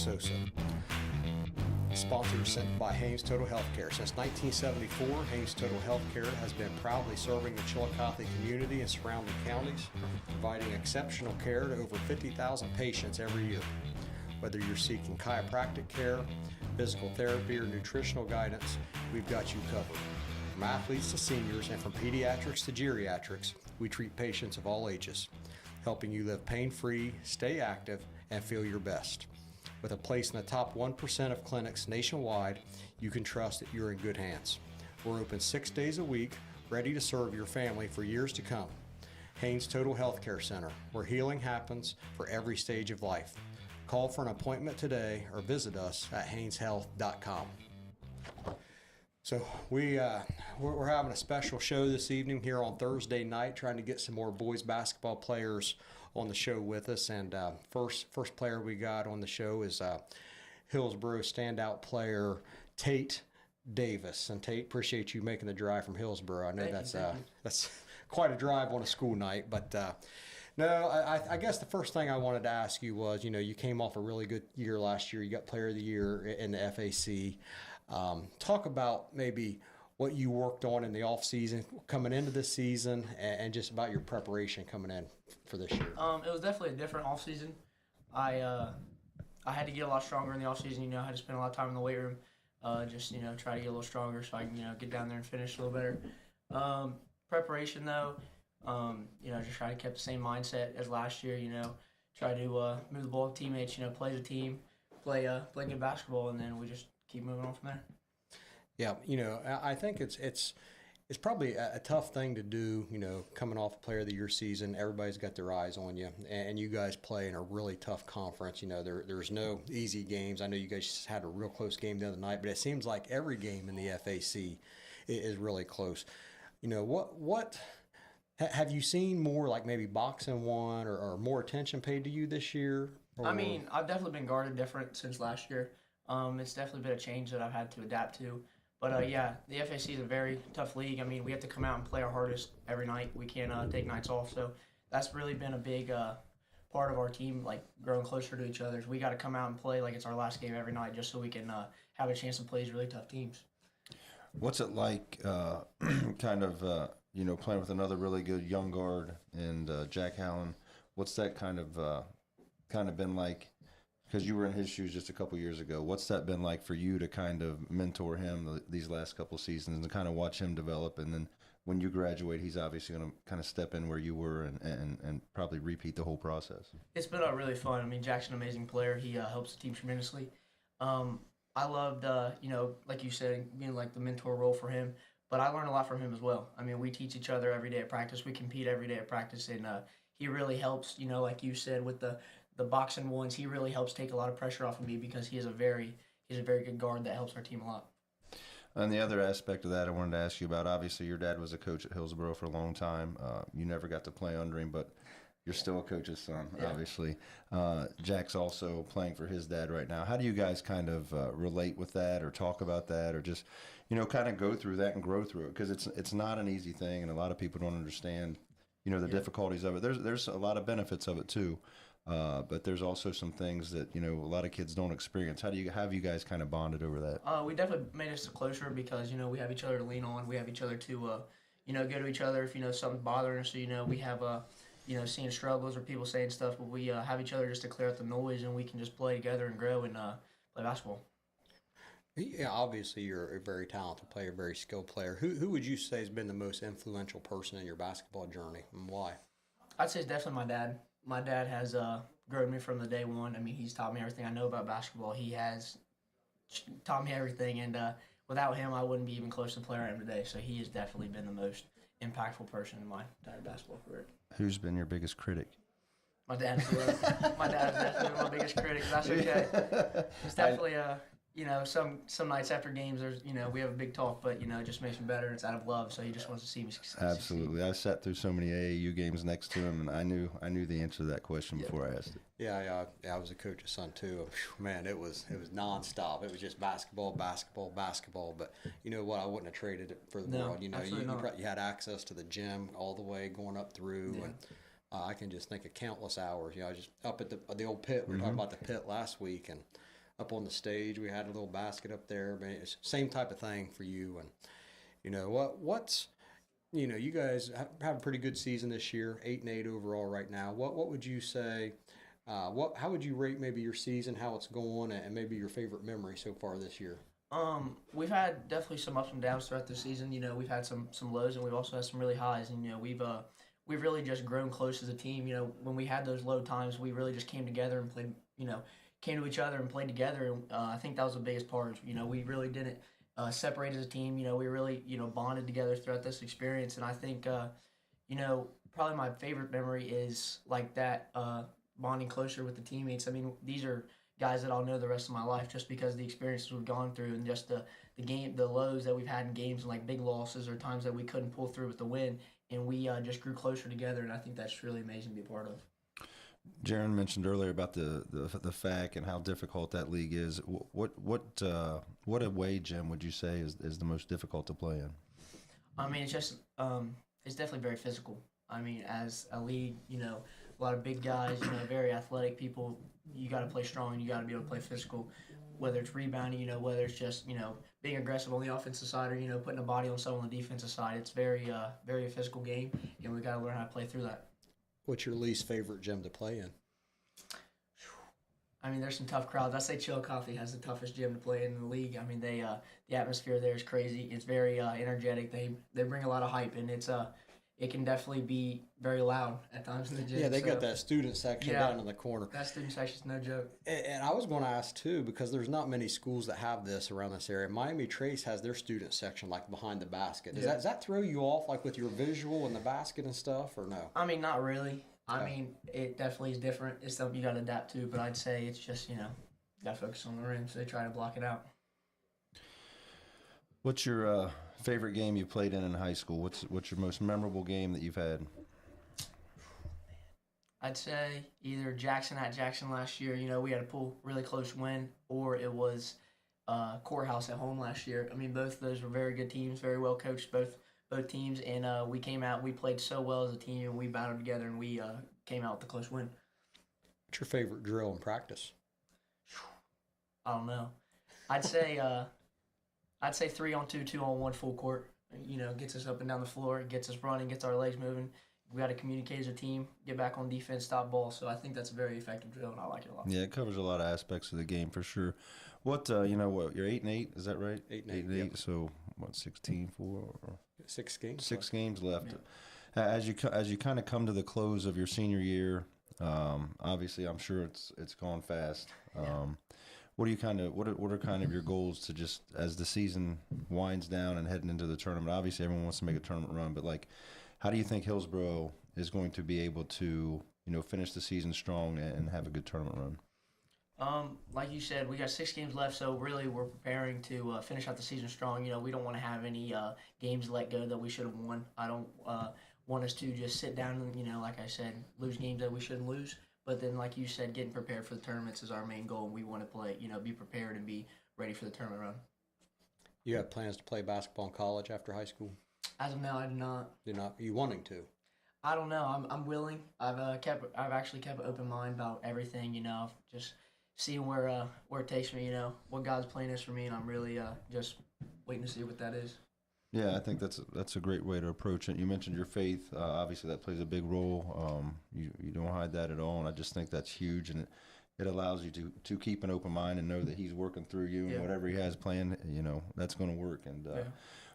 Sosa. Sponsor is sent by Haynes Total Healthcare. Since 1974, Haynes Total Healthcare has been proudly serving the Chillicothe community and surrounding counties, providing exceptional care to over 50,000 patients every year. Whether you're seeking chiropractic care, physical therapy, or nutritional guidance, we've got you covered. From athletes to seniors and from pediatrics to geriatrics, we treat patients of all ages, helping you live pain-free, stay active, and feel your best. With a place in the top 1% of clinics nationwide, you can trust that you're in good hands. We're open 6 days a week, ready to serve your family for years to come. Haynes Total Healthcare Center, where healing happens for every stage of life. Call for an appointment today or visit us at hayneshealth.com. So we're having a special show this evening here on Thursday night, trying to get some more boys basketball players on the show with us. And first player we got on the show is Hillsboro standout player Tate Davis. And Tate, appreciate you making the drive from Hillsboro. I know that's quite a drive on a school night, but no, I guess the first thing I wanted to ask you was, you came off a really good year last year. You got Player of the Year in the FAC. Talk about maybe what you worked on in the off season, coming into this season, and just about your preparation coming in for this year. It was definitely a different off season. I had to get a lot stronger in the off season. I had to spend a lot of time in the weight room, just try to get a little stronger so I can get down there and finish a little better. Preparation though, just try to keep the same mindset as last year. Try to move the ball with teammates. Play as a team, play good basketball, and then we just keep moving on from there. Yeah, I think it's probably a tough thing to do, coming off a Player of the Year season. Everybody's got their eyes on you, and you guys play in a really tough conference. There's no easy games. I know you guys just had a real close game the other night, but it seems like every game in the FAC is really close. What have you seen more, like maybe boxing one or more attention paid to you this year? Or? I mean, I've definitely been guarded different since last year. It's definitely been a change that I've had to adapt to. But, the FAC is a very tough league. I mean, we have to come out and play our hardest every night. We can't take nights off. So that's really been a big part of our team, like growing closer to each other. We got to come out and play like it's our last game every night just so we can have a chance to play these really tough teams. What's it like playing with another really good young guard and Jack Allen? What's that kind of been like? Because you were in his shoes just a couple years ago. What's that been like for you to kind of mentor him these last couple seasons and to kind of watch him develop? And then when you graduate, he's obviously going to kind of step in where you were and probably repeat the whole process. It's been really fun. I mean, Jack's an amazing player. He helps the team tremendously. I loved, like you said, being like the mentor role for him. But I learned a lot from him as well. I mean, we teach each other every day at practice. We compete every day at practice, and he really helps. Like you said, with the boxing ones, he really helps take a lot of pressure off of me because he's a very good guard that helps our team a lot. And the other aspect of that I wanted to ask you about, obviously your dad was a coach at Hillsboro for a long time. You never got to play under him, but you're still a coach's son, obviously. Jack's also playing for his dad right now. How do you guys kind of relate with that or talk about that or just, kind of go through that and grow through it? Because it's not an easy thing, and a lot of people don't understand, the difficulties of it. There's a lot of benefits of it too. But there's also some things that, a lot of kids don't experience. Have you guys kind of bonded over that? We definitely made us closer because, we have each other to lean on. We have each other to, go to each other if, something's bothering us. So, we have, seeing struggles or people saying stuff, but we have each other just to clear out the noise, and we can just play together and grow and play basketball. Yeah, obviously you're a very talented player, very skilled player. Who would you say has been the most influential person in your basketball journey, and why? I'd say it's definitely my dad. My dad has grown me from the day one. I mean, he's taught me everything I know about basketball. He has taught me everything, and without him, I wouldn't be even close to the player I am today. So he has definitely been the most impactful person in my entire basketball career. Who's been your biggest critic? My dad. My dad is definitely my biggest critic. That's okay. It's definitely some nights after games, there's we have a big talk, but it just makes me better, and it's out of love. So he just wants to see me succeed. Absolutely. I sat through so many AAU games next to him, and I knew the answer to that question before I asked it. Yeah, I was a coach's son too. Man, it was nonstop. It was just basketball. But you know what? I wouldn't have traded it for the world. You had access to the gym all the way going up through, and I can just think of countless hours. Just up at the old pit. We were talking about the pit last week, and up on the stage. We had a little basket up there, but it's same type of thing for you. And what's you guys have a pretty good season this year, 8-8 overall right now. What would you say? How would you rate maybe your season, how it's going, and maybe your favorite memory so far this year? We've had definitely some ups and downs throughout the season. We've had some lows, and we've also had some really highs. And we've really just grown close as a team. When we had those low times, we really just came together and played. Came to each other and played together. And I think that was the biggest part. We really didn't separate as a team. We really bonded together throughout this experience. And I think probably my favorite memory is like that bonding closer with the teammates. I mean, these are guys that I'll know the rest of my life just because of the experiences we've gone through and just the lows that we've had in games and like big losses or times that we couldn't pull through with the win, and we just grew closer together, and I think that's really amazing to be a part of. Jeran mentioned earlier about the FAC and how difficult that league is. What away gym would you say is the most difficult to play in? I mean, it's just it's definitely very physical. I mean, as a league, a lot of big guys, very athletic people. You got to play strong and you got to be able to play physical, whether it's rebounding, whether it's just, being aggressive on the offensive side or, putting a body on someone on the defensive side. It's very a physical game, and we got to learn how to play through that. What's your least favorite gym to play in? I mean, there's some tough crowds. I say Chillicothe has the toughest gym to play in the league. I mean, the atmosphere there is crazy. It's very energetic. They bring a lot of hype, and it can definitely be very loud at times in the gym. Yeah, they got that student section down in the corner. That student section's no joke. And I was going to ask, too, because there's not many schools that have this around this area. Miami Trace has their student section, like, behind the basket. Does that throw you off, like, with your visual and the basket and stuff, or no? I mean, not really. I mean, it definitely is different. It's something you got to adapt to, but I'd say it's just, got to focus on the rim, so they try to block it out. What's your favorite game you played in high school? What's your most memorable game that you've had? I'd say either Jackson at Jackson last year. We had a really close win, or it was Courthouse at home last year. I mean, both of those were very good teams, very well coached, both teams, and we came out. We played so well as a team, and we battled together, and we came out with a close win. What's your favorite drill in practice? I don't know. I'd say 3-on-2, 2-on-1 full court. Gets us up and down the floor, gets us running, gets our legs moving. We got to communicate as a team, get back on defense, stop ball. So I think that's a very effective drill, and I like it a lot. Yeah, it covers a lot of aspects of the game for sure. What you're 8-8, is that right? 8-8. Yep. So what, 16-4? Or 6 games. 6 games left. Yeah. As you kind of come to the close of your senior year, obviously I'm sure it's gone fast. What are kind of your goals to just as the season winds down and heading into the tournament? Obviously, everyone wants to make a tournament run, but like, how do you think Hillsborough is going to be able to finish the season strong and have a good tournament run? Like you said, we got 6 games left, so really we're preparing to finish out the season strong. We don't want to have any games let go that we should have won. I don't want us to just sit down and like I said, lose games that we shouldn't lose. But then, like you said, getting prepared for the tournaments is our main goal, and we want to play, be prepared and be ready for the tournament run. You have plans to play basketball in college after high school? As of now, I do not. You're not? Are you wanting to? I don't know. I'm willing. I've actually kept an open mind about everything. Just seeing where it takes me. What God's plan is for me, and I'm really just waiting to see what that is. Yeah, I think that's a great way to approach it. You mentioned your faith. Obviously, that plays a big role. You don't hide that at all, and I just think that's huge, and it allows you to keep an open mind and know that He's working through you, and whatever He has planned, that's going to work. And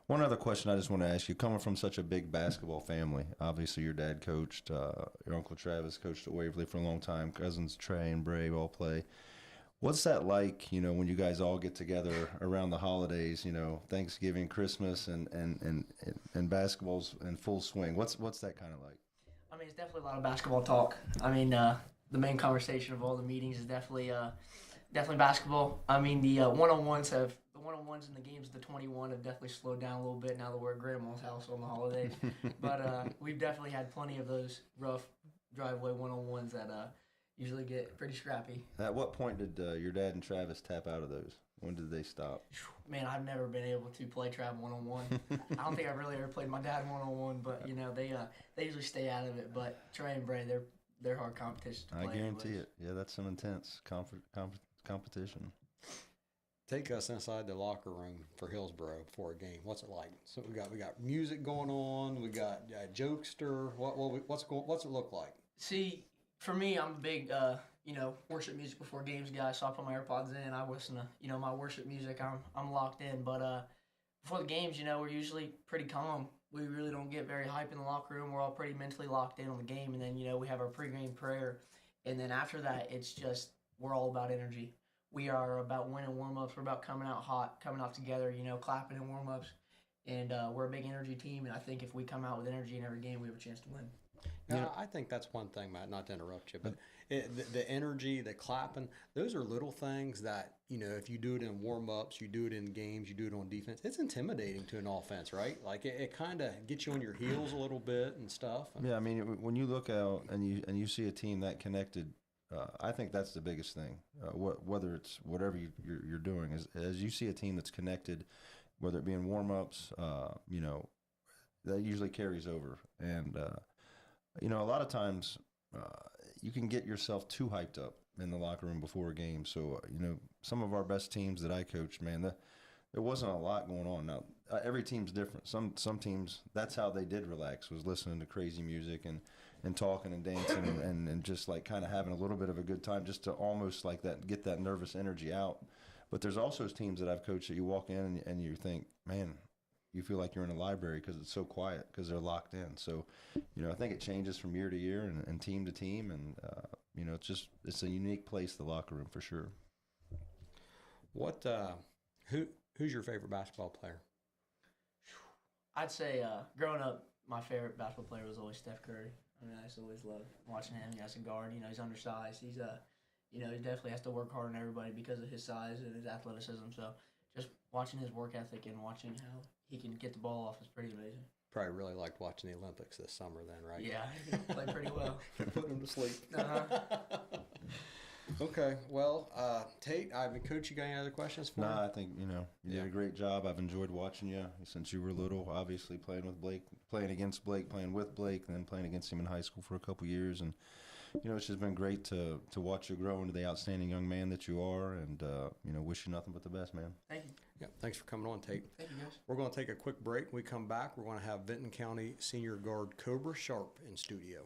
one other question I just want to ask you: coming from such a big basketball family, obviously your dad coached, your uncle Travis coached at Waverly for a long time, cousins Trey and Bray all play. What's that like, when you guys all get together around the holidays, Thanksgiving, Christmas, and basketball's in full swing? What's that kind of like? I mean, it's definitely a lot of basketball talk. I mean, the main conversation of all the meetings is definitely basketball. I mean, the one-on-ones in the games of the 21 have definitely slowed down a little bit now that we're at Grandma's house on the holidays. But we've definitely had plenty of those rough driveway one-on-ones that usually get pretty scrappy. At what point did your dad and Travis tap out of those? When did they stop? Man, I've never been able to play Trav one-on-one. I don't think I've really ever played my dad one-on-one, but they usually stay out of it. But Trey and Bray, they're hard competition to play. I guarantee it. Yeah, that's some intense competition. Take us inside the locker room for Hillsborough before a game. What's it like? So we got music going on. We got jokester. What's it look like? See, for me, I'm a big worship music before games guy. So I put my AirPods in. I listen to my worship music. I'm locked in. But before the games, we're usually pretty calm. We really don't get very hype in the locker room. We're all pretty mentally locked in on the game, and then we have our pregame prayer, and then after that, it's just we're all about energy. We are about winning warm-ups. We're about coming out hot, coming out together, clapping in warm-ups. And we're a big energy team, and I think if we come out with energy in every game, we have a chance to win. Yeah, I think that's one thing, Matt, not to interrupt you, but the energy, the clapping, those are little things that, if you do it in warm-ups, you do it in games, you do it on defense, it's intimidating to an offense, right? Like it kind of gets you on your heels a little bit and stuff. Yeah, I mean, when you look out and you see a team that connected, I think that's the biggest thing. Whether it's whatever you're doing, as you see a team that's connected, whether it be in warm-ups, that usually carries over. And a lot of times you can get yourself too hyped up in the locker room before a game. So some of our best teams that I coached, man, there wasn't a lot going on. Now every team's different. Some teams, that's how they did relax, was listening to crazy music and talking and dancing and just like kind of having a little bit of a good time, just to almost like that, get that nervous energy out. But there's also teams that I've coached that you walk in and you think, man, you feel like you're in a library because it's so quiet because they're locked in. So, I think it changes from year to year and team to team. And, it's a unique place, the locker room, for sure. Who's your favorite basketball player? I'd say growing up, my favorite basketball player was always Steph Curry. I mean, I just always loved watching him. As a guard, he's undersized. He's he definitely has to work hard on everybody because of his size and his athleticism. So just watching his work ethic and watching how he can get the ball off is pretty amazing. Probably really liked watching the Olympics this summer then, right? Yeah, he played pretty well. Putting him to sleep. Uh-huh. Okay, well, Tate, Coach, you got any other questions for me? I think, you did a great job. I've enjoyed watching you since you were little, obviously playing with Blake, playing against Blake, playing with Blake, and then playing against him in high school for a couple years. And, it's just been great to watch you grow into the outstanding young man that you are, and, wish you nothing but the best, man. Thank you. Yeah, thanks for coming on, Tate. Thank you, guys. We're going to take a quick break. When we come back, we're going to have Benton County senior guard Cobra Sharp in studio.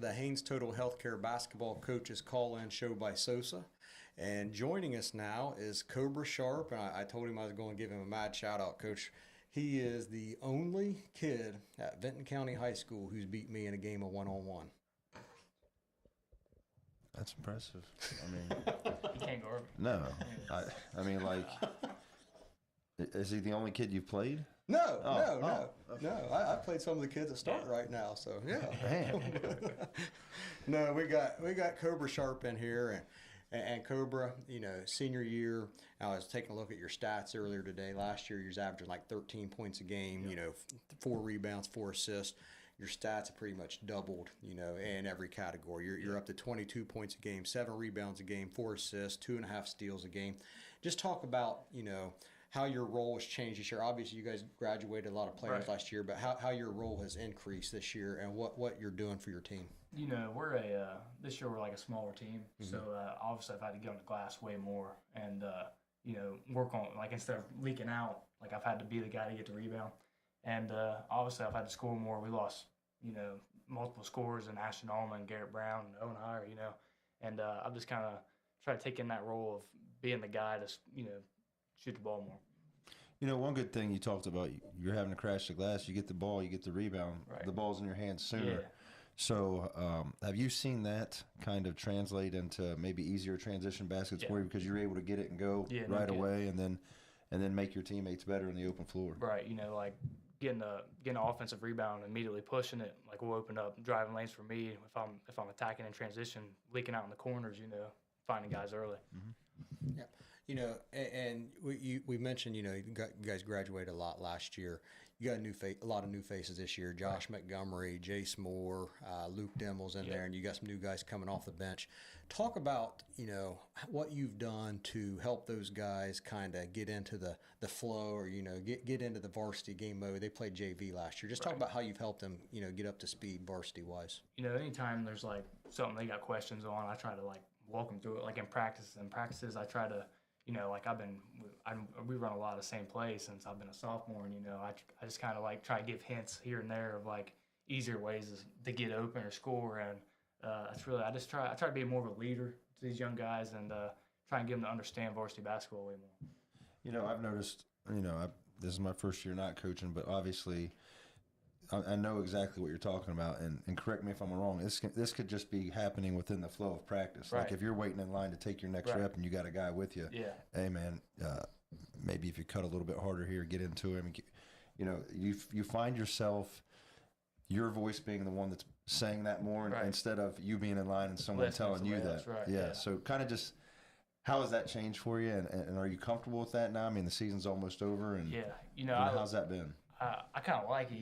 the Haynes Total Healthcare Basketball Coaches Call-In Show by Sosa. And joining us now is Cobra Sharp. And I told him I was going to give him a mad shout-out, Coach. He is the only kid at Vinton County High School who's beat me in a game of one-on-one. That's impressive. I mean, You can't go over. no. I mean, like, is he the only kid you've played? No. Okay. No. I played some of the kids that start right now, so yeah. Man. No, we got Cobra Sharp in here, and Cobra, senior year. I was taking a look at your stats earlier today. Last year, you was averaging like 13 points a game. 4 rebounds, 4 assists. Your stats have pretty much doubled, in every category. You're up to 22 points a game, 7 rebounds a game, 4 assists, 2.5 steals a game. Just talk about, how your role has changed this year. Obviously, you guys graduated a lot of players last year, but how your role has increased this year and what you're doing for your team. We're this year we're like a smaller team, so obviously I've had to get on the glass way more and work on, like, instead of leaking out, like, I've had to be the guy to get the rebound, and obviously I've had to score more. We lost multiple scores in Ashton Allman, Garrett Brown, and Owen Heyer, and I've just kind of tried to take in that role of being the guy to shoot the ball more. One good thing you talked about, you're having to crash the glass. You get the ball, you get the rebound. Right. The ball's in your hands sooner. Yeah. So have you seen that kind of translate into maybe easier transition baskets for you because you're able to get it and go right away and then make your teammates better in the open floor? Right. Like getting an offensive rebound, immediately pushing it, like, will open up driving lanes for me. If I'm attacking in transition, leaking out in the corners, finding guys early. Mm-hmm. Yeah. And we mentioned, you guys graduated a lot last year. You got a lot of new faces this year. Josh Montgomery, Jace Moore, Luke Dimmel's in there, and you got some new guys coming off the bench. Talk about, what you've done to help those guys kind of get into the flow or, get into the varsity game mode. They played JV last year. Just talk about how you've helped them, get up to speed varsity-wise. Anytime there's, like, something they got questions on, I try to, like, walk them through it. Like, in practices, I try to, like, we run a lot of the same plays since I've been a sophomore, and, I just kind of, like, try to give hints here and there of, like, easier ways to get open or score, and that's really, I try to be more of a leader to these young guys and try and get them to understand varsity basketball way more. I've noticed, this is my first year not coaching, but obviously I know exactly what you're talking about, and correct me if I'm wrong. This could just be happening within the flow of practice. Right. Like if you're waiting in line to take your next rep and you got a guy with you, hey man, maybe if you cut a little bit harder here, get into him. You find yourself, your voice being the one that's saying that more instead of you being in line and someone telling you that. Right. Yeah. So kind of just, how has that changed for you, and are you comfortable with that now? I mean, the season's almost over, and how's that been? I kind of like it,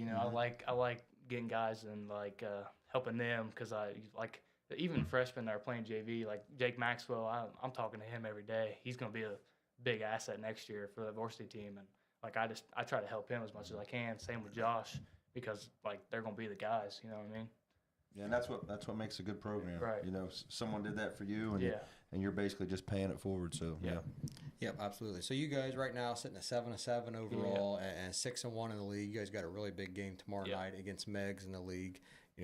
I like getting guys and, like, helping them, because I like even freshmen that are playing JV, like Jake Maxwell. I'm talking to him every day. He's going to be a big asset next year for the varsity team, and, like, I try to help him as much as I can. Same with Josh, because, like, they're going to be the guys. You know what I mean? Yeah, and that's what makes a good program. Right. Someone did that for you, and you're basically just paying it forward. So yeah. Yep, absolutely. So you guys right now sitting at 7-7 overall and 6-1 in the league. You guys got a really big game tomorrow night against Meggs in the league.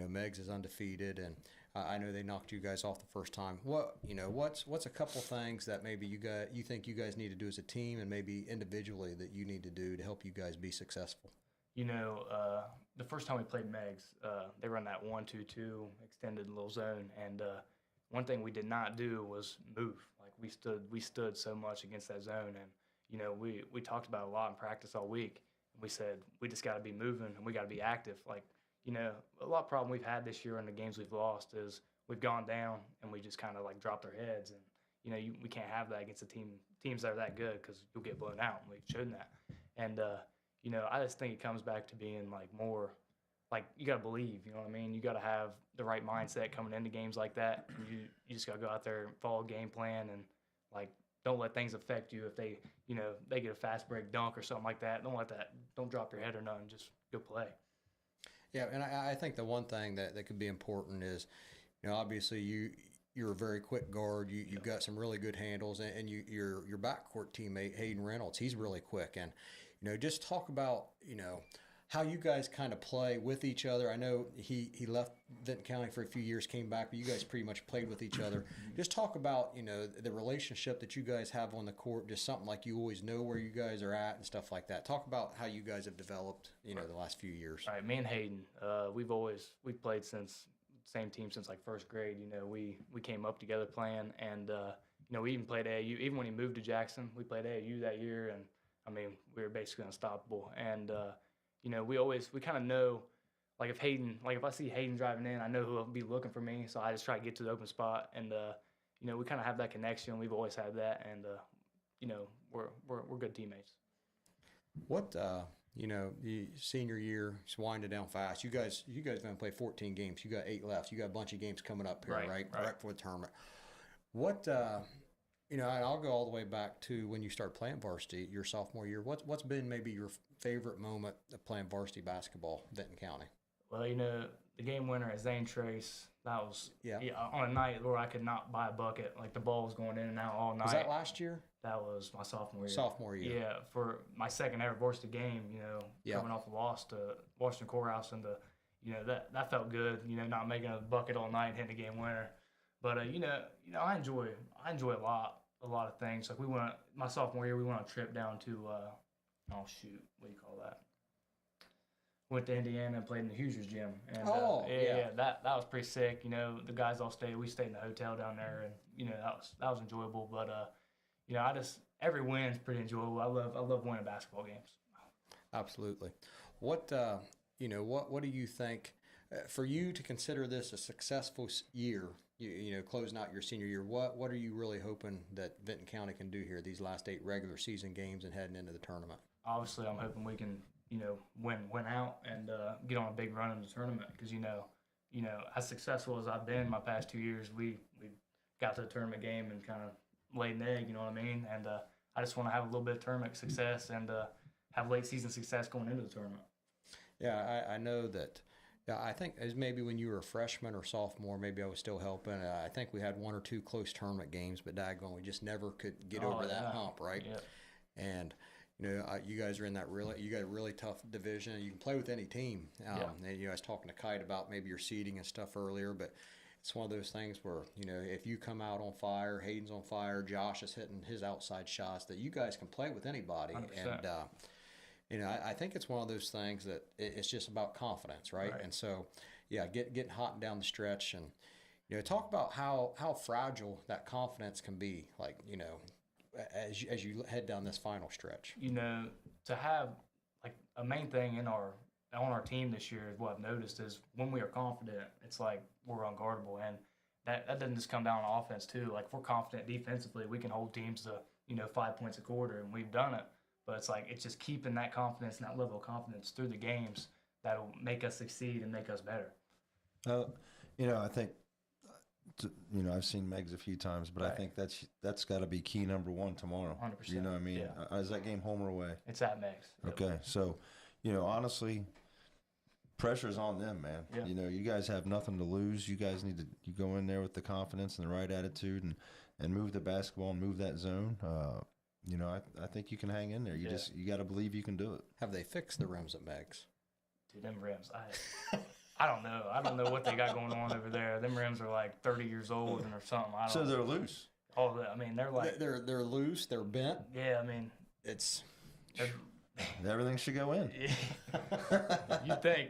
Meggs is undefeated, and I know they knocked you guys off the first time. What's a couple things that maybe you think you guys need to do as a team, and maybe individually that you need to do to help you guys be successful? The first time we played Meggs, they run that 1-2-2 extended little zone, and one thing we did not do was move. Like, we stood so much against that zone, and we talked about it a lot in practice all week. We said we just got to be moving and we got to be active. Like, a lot of problem we've had this year in the games we've lost is we've gone down and we just kind of, like, dropped our heads, and we can't have that against teams that are that good, because you'll get blown out, and we've shown that. And I just think it comes back to being, like, more, like, you got to believe, you know what I mean? You got to have the right mindset coming into games like that. You just got to go out there and follow a game plan, and, like, don't let things affect you. If they, they get a fast break dunk or something like that, don't drop your head or nothing. Just go play. Yeah, and I think the one thing that could be important is, obviously you're a very quick guard. You've got some really good handles, and your backcourt teammate Hayden Reynolds, he's really quick. And just talk about how you guys kind of play with each other. I know he left Vinton County for a few years, came back, but you guys pretty much played with each other. Just talk about, you know, the relationship that you guys have on the court, just something like you always know where you guys are at and stuff like that. Talk about how you guys have developed, you know, the last few years. All right, me and Hayden, we've played since same team since like first grade. You know, we came up together playing, and you know, we even played AAU. Even when he moved to Jackson, we played AAU that year, and I mean, we were basically unstoppable. And you know, we kind of know, like if I see Hayden driving in, I know who'll be looking for me, so I just try to get to the open spot. And you know, we kind of have that connection. We've always had that, and you know, we're good teammates. What you know, the senior year is winding down fast. You guys going to play 14 games. You got 8 left. You got a bunch of games coming up here, right for the tournament. What you know, and I'll go all the way back to when you start playing varsity, your sophomore year. What's been maybe your favorite moment of playing varsity basketball in Vinton County? Well, you know, the game winner at Zane Trace, that was on a night where I could not buy a bucket. Like, the ball was going in and out all night. Was that last year? That was my sophomore year. Sophomore year. Yeah, for my second ever varsity game, you know, coming off a loss to Washington Courthouse, and you know, that felt good, you know, not making a bucket all night and hitting the game winner. But you know, I enjoy a lot of things. Like, my sophomore year, we went on a trip down to what do you call that? Went to Indiana and played in the Hoosiers gym. And that was pretty sick. You know, the guys all we stayed in the hotel down there, and you know, that was enjoyable. But you know, every win's pretty enjoyable. I love winning basketball games. Absolutely. What you know, what do you think for you to consider this a successful year? You know, closing out your senior year, what are you really hoping that Vinton County can do here these last 8 regular season games and heading into the tournament? Obviously, I'm hoping we can, you know, win out and get on a big run in the tournament, because you know, as successful as I've been my past 2 years, we got to the tournament game and kind of laid an egg, you know what I mean? And I just want to have a little bit of tournament success and have late season success going into the tournament. Yeah, I know that. Yeah, I think as maybe when you were a freshman or sophomore, maybe I was still helping. I think we had 1 or 2 close tournament games, but daggone, we just never could get over that hump, right? Yeah. And you know, you guys are in that you got a really tough division. You can play with any team. And you know, I was talking to Kite about maybe your seeding and stuff earlier, but it's one of those things where, you know, if you come out on fire, Hayden's on fire, Josh is hitting his outside shots, that you guys can play with anybody. 100%. And you know, I think it's one of those things that it's just about confidence, right? And so, yeah, getting hot and down the stretch, and you know, talk about how fragile that confidence can be. Like, you know, as you head down this final stretch. You know, to have like a main thing on our team this year, what I've noticed is when we are confident, it's like we're unguardable, and that doesn't just come down on offense too. Like, if we're confident defensively, we can hold teams to, you know, 5 points a quarter, and we've done it. But it's like, it's just keeping that confidence and that level of confidence through the games that'll make us succeed and make us better. You know, I think, you know, I've seen Megs a few times, but I think that's got to be key number 1 tomorrow. 100%. You know what I mean? Yeah. Is that game home or away? It's at Megs. Okay, so, you know, honestly, pressure's on them, man. Yeah. You know, you guys have nothing to lose. You guys need to go in there with the confidence and the right attitude and move the basketball and move that zone. You know, I think you can hang in there. You got to believe you can do it. Have they fixed the rims at Megs? Dude, them rims, I don't know. I don't know what they got going on over there. Them rims are like 30 years old or something. So they're loose. Oh, I mean, they're like they're loose. They're bent. Yeah, I mean, everything should go in. You think?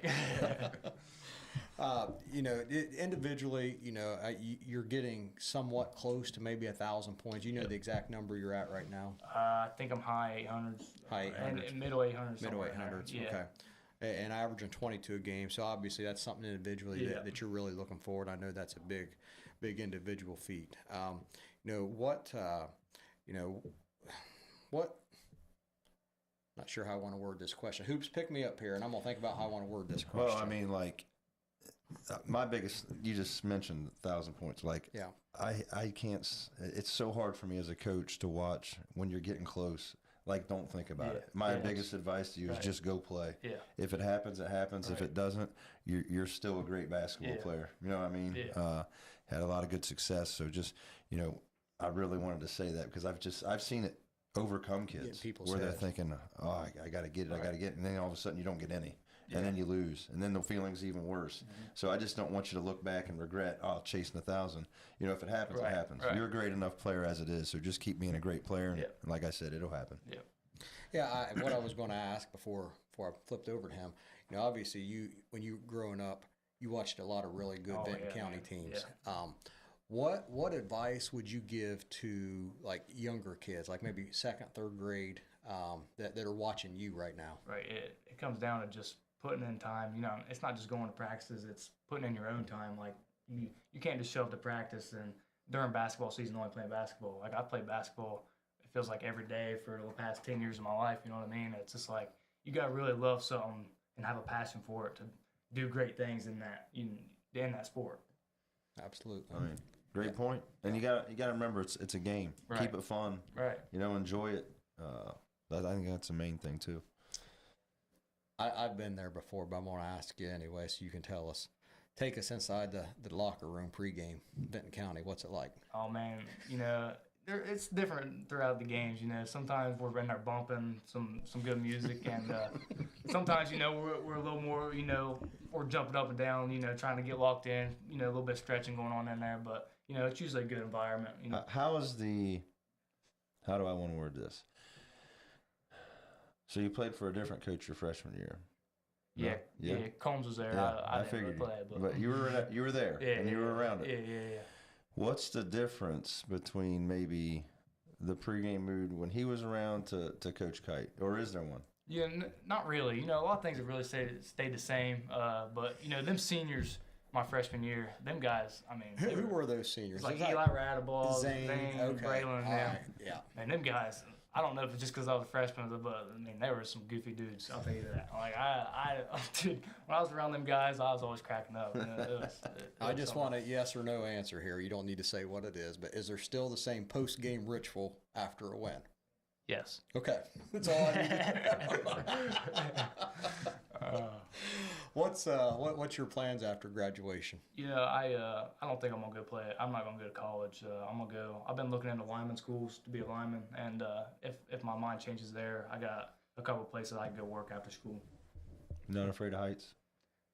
You know, individually, you know, you're getting somewhat close to maybe 1,000 points. You know the exact number you're at right now? I think I'm high 800s. High 800s. And middle 800s. Middle 800s, yeah. Okay. And averaging 22 a game. So obviously that's something individually that you're really looking forward. I know that's a big individual feat. You know, what, not sure how I want to word this question. Hoops, pick me up here, and I'm going to think about how I want to word this question. Well, I mean, like, my biggest, you just mentioned 1,000 points. Like, I can't, it's so hard for me as a coach to watch when you're getting close. Like, don't think about it. My biggest advice to you is just go play. Yeah. If it happens, it happens. If it doesn't, you're still a great basketball player. You know what I mean? Yeah. Had a lot of good success. So just, you know, I really wanted to say that because I've seen it overcome kids where they're thinking, oh, I got to get it, I got to get it. And then all of a sudden you don't get any. and then you lose, and then the feeling's even worse. So I just don't want you to look back and regret, chasing 1,000. You know, if it happens, it happens. Right. You're a great enough player as it is, so just keep being a great player, and like I said, it'll happen. Yeah. Yeah, what I was going to ask before I flipped over to him, you know, obviously when you were growing up, you watched a lot of really good Benton County teams. Yeah. What advice would you give to like younger kids, like maybe second, third grade, that are watching you right now? Right. It comes down to just putting in time. You know, it's not just going to practices. It's putting in your own time. Like you can't just show up to practice and during basketball season only playing basketball. Like I played basketball. It feels like every day for the past 10 years of my life. You know what I mean? It's just like you got to really love something and have a passion for it to do great things in that sport. Absolutely. I mean, great point. And you got to remember it's a game. Right. Keep it fun. Right. You know, enjoy it. I think that's the main thing too. I've been there before, but I'm going to ask you anyway, so you can tell us. Take us inside the locker room pregame, Benton County. What's it like? Oh man, you know, it's different throughout the games. You know, sometimes we're in there bumping some good music, and sometimes you know we're a little more, you know, we're jumping up and down, you know, trying to get locked in. You know, a little bit of stretching going on in there, but you know, it's usually a good environment. You know, How do I want to word this? So you played for a different coach your freshman year. yeah, Yeah. Combs was there. Yeah, I I didn't figured. really play, But you were there, and you were around it. Yeah. What's the difference between maybe the pregame mood when he was around to Coach Kite, or is there one? Yeah, not really. You know, a lot of things have really stayed the same. But you know, them seniors, my freshman year, them guys. I mean, Who were those seniors? It's like Was that Eli Radaball, Zane, okay. Braylon, All them. right, yeah. Man, them guys. I don't know if it's just because I was a freshman, but I mean, they were some goofy dudes. I'll tell you that. Like dude, when I was around them guys, I was always cracking up. You know, I just want a yes or no answer here. You don't need to say what it is, but is there still the same post-game ritual after a win? Yes. Okay, that's all I need. What's your plans after graduation? You know, I don't think I'm gonna go play. I'm not gonna go to college. I'm gonna go. I've been looking into lineman schools to be a lineman, and if my mind changes there, I got a couple places I can go work after school. Not afraid of heights?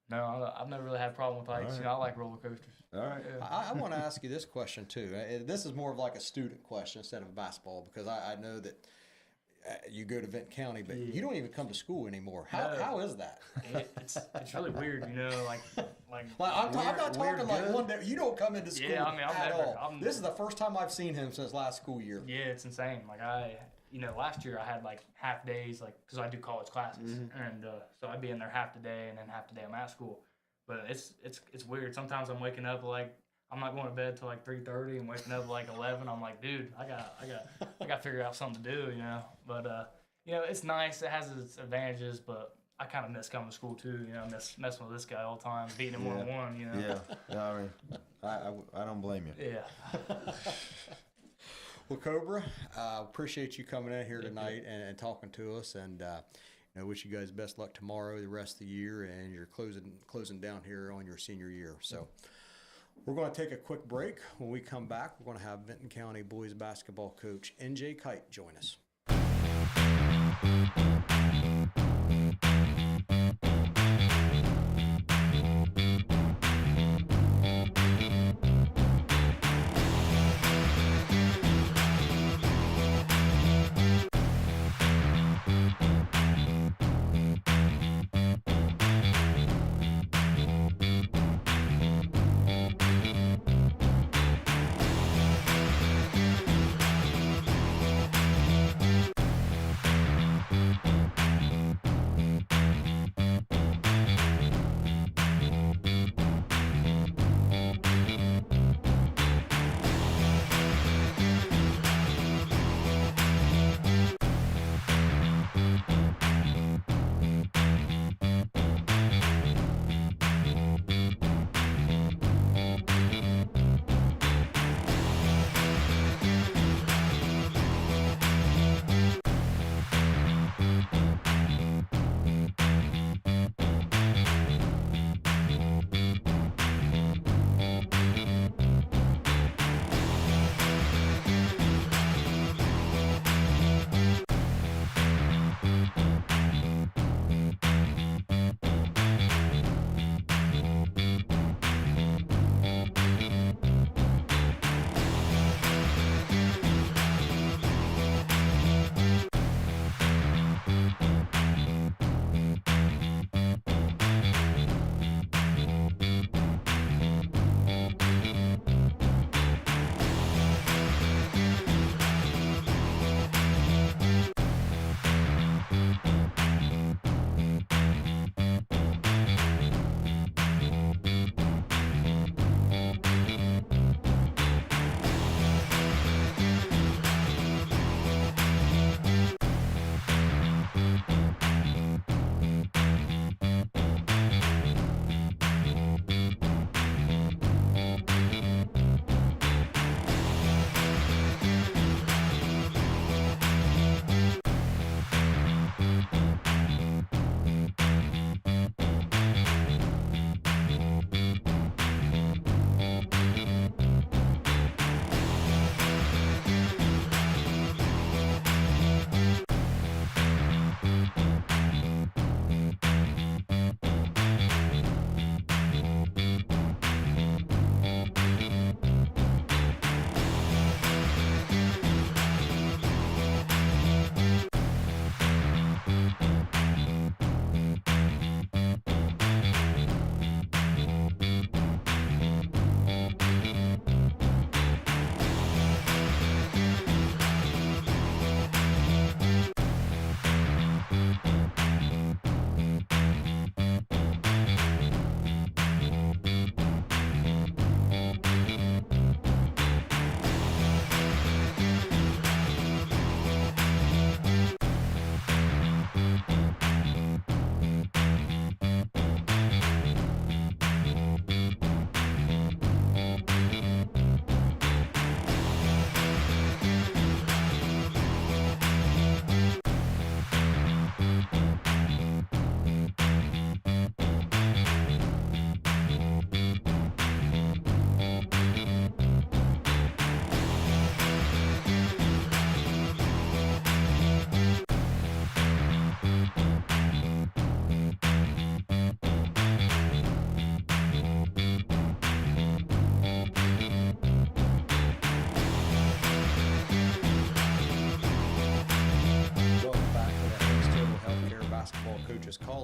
No, I've never really had a problem with heights. All right. You know, I like roller coasters. All right. Yeah. I want to ask you this question too. This is more of like a student question instead of basketball, because I know that you go to Benton County, but you don't even come to school anymore. How is that? It's really weird, you know, like I'm not talking like good. one day. You don't come into school Yeah, I mean, at all. This is the first time I've seen him since last school year. Yeah, it's insane. Like you know, last year I had like half days, like because I do college classes, and so I'd be in there half the day, and then half the day I'm at school. But it's weird. Sometimes I'm waking up like I'm not going to bed till like 3:30, and waking up like 11. I'm like, dude, I got to figure out something to do, you know. But you know, it's nice. It has its advantages, but I kind of miss coming to school too. You know, miss messing with this guy all the time, beating him 1-on-1. You know. Yeah. I mean, I don't blame you. Yeah. Well, Cobra, appreciate you coming in here tonight and talking to us, and you know, wish you guys best luck tomorrow, the rest of the year, and you're closing down here on your senior year. So we're going to take a quick break. When we come back, we're going to have Benton County boys basketball coach NJ Kite join us.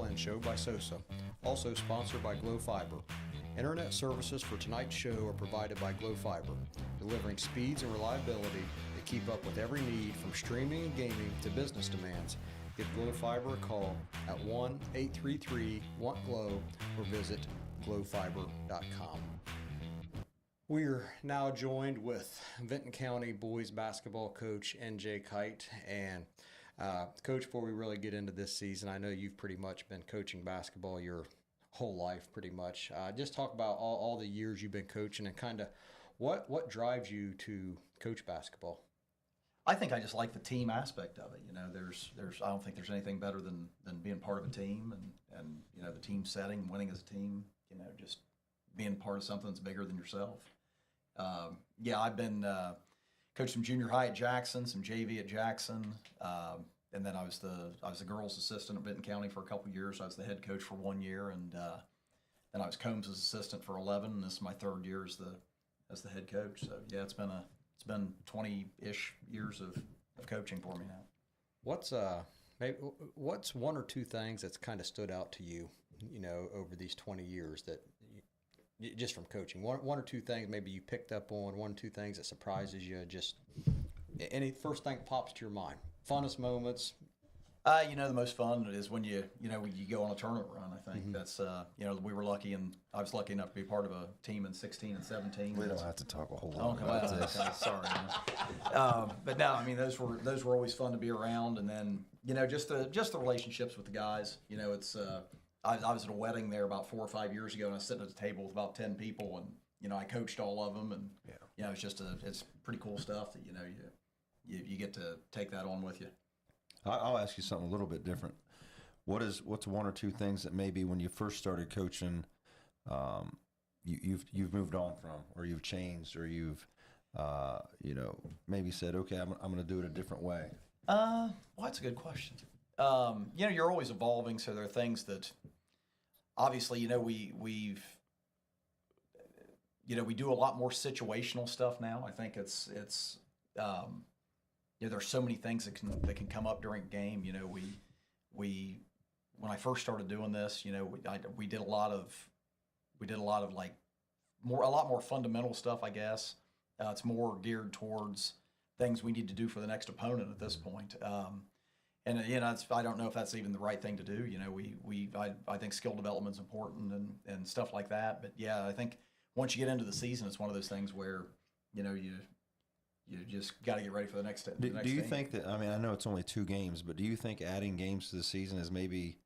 call-in show by Sosa, also sponsored by Glow Fiber. Internet services for tonight's show are provided by Glow Fiber, delivering speeds and reliability that keep up with every need from streaming and gaming to business demands. Give Glow Fiber a call at 1-833-WANT-GLOW or visit glowfiber.com. We're now joined with Vinton County boys basketball coach NJ Kite. And Coach, before we really get into this season, I know you've pretty much been coaching basketball your whole life pretty much. Just talk about all the years you've been coaching and kind of what drives you to coach basketball. I think I just like the team aspect of it. You know, there's I don't think there's anything better than being part of a team and you know, the team setting, winning as a team, you know, just being part of something that's bigger than yourself. Yeah, I've been coached some junior high at Jackson, some JV at Jackson, and then I was the girls' assistant at Benton County for a couple of years. I was the head coach for 1 year, and then I was Combs' assistant for 11. And this is my third year as the head coach. So yeah, it's been 20-ish years of coaching for me now. What's one or two things that's kind of stood out to you, you know, over these 20 years that just from coaching, one or two things maybe you picked up on, one or two things that surprises you, just any first thing that pops to your mind, funnest moments? You know, the most fun is when you go on a tournament run. I think that's you know, we were lucky, and I was lucky enough to be part of a team in 16 and 17. We don't have to talk a whole lot Well, about this. okay, sorry. But no, I mean, those were always fun to be around, and then you know, just the relationships with the guys. You know, it's I was at a wedding there about 4 or 5 years ago, and I was sitting at a table with about 10 people, and you know, I coached all of them, and you know, it's pretty cool stuff that you know you get to take that on with you. I'll ask you something a little bit different. What's one or two things that maybe when you first started coaching, you've moved on from, or you've changed, or you've you know, maybe said, okay, I'm going to do it a different way? Well, that's a good question. You know, you're always evolving, so there are things that obviously, you know, we do a lot more situational stuff now. I think it's you know, there's so many things that can come up during a game. You know, we when I first started doing this, you know, we did a lot of like a lot more fundamental stuff, I guess. It's more geared towards things we need to do for the next opponent at this point. And you know, I don't know if that's even the right thing to do. You know, I think skill development is important and stuff like that. But yeah, I think once you get into the season, it's one of those things where you know you just got to get ready for the next. Do you think that? I mean, I know it's only 2 games, but do you think adding games to the season is maybe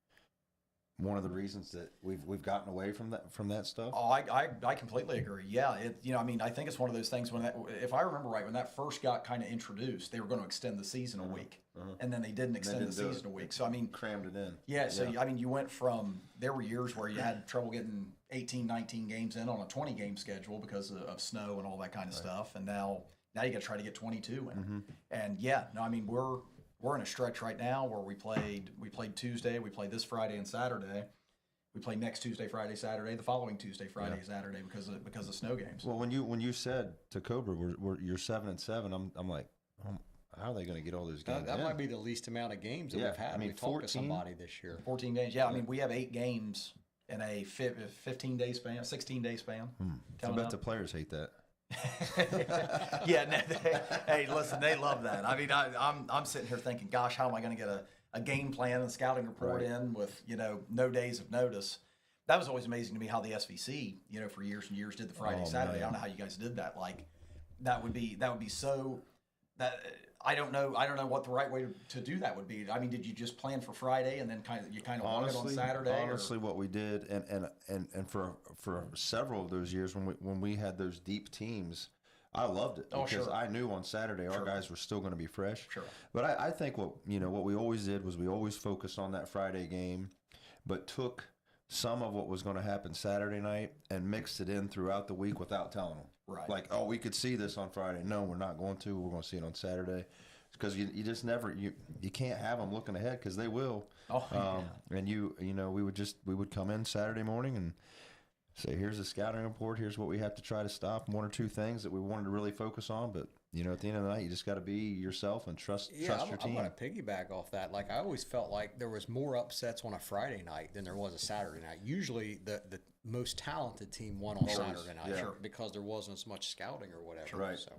one of the reasons that we've gotten away from that stuff? Oh, I completely agree. Yeah, you know, I mean, I think it's one of those things if I remember right, when that first got kind of introduced, they were going to extend the season a week, and then they didn't extend the season a week. So I mean, crammed it in. Yeah. So I mean, you went from there were years where you had trouble getting 18, 19 games in on a 20-game schedule because of snow and all that kind of stuff, and now you got to try to get 22 in. And yeah, no, I mean we're in a stretch right now where we played Tuesday, we played this Friday and Saturday. We play next Tuesday, Friday, Saturday, the following Tuesday, Friday, Saturday because of snow games. Well, when you said to Cobra, you're 7-7, I'm like, how are they going to get all those games? That might be the least amount of games that we've had. I mean, we talked to somebody this year. 14 games. Yeah, I mean we have 8 games in a 15-day span, 16-day span. I bet the players hate that. Yeah, hey, listen, they love that. I mean, I'm sitting here thinking, gosh, how am I going to get a game plan and scouting report in with, you know, no days of notice? That was always amazing to me how the SVC, you know, for years and years did the Friday, Saturday. Man. I don't know how you guys did that. Like, that would be so that I don't know what the right way to do that would be. I mean, did you just plan for Friday and then kind of log it on Saturday? Honestly, what we did, and for several of those years when we had those deep teams, I loved it because I knew on Saturday our guys were still going to be fresh. Sure. But I think what we always did was we always focused on that Friday game, but took some of what was going to happen Saturday night and mixed it in throughout the week without telling them. Right. Like, oh, we could see this on Friday. No, we're not going to. We're going to see it on Saturday. Because you just never you can't have them looking ahead because they will. Oh, yeah. And you know we would come in Saturday morning and say, here's a scouting report. Here's what we have to try to stop. 1 or 2 things that we wanted to really focus on. But at the end of the night, you just got to be yourself and trust your I'm team. going to piggyback off that. Like, I always felt like there was more upsets on a Friday night than there was a Saturday night. Usually, the most talented team won on Saturday night because there wasn't as much scouting or whatever. Right. So,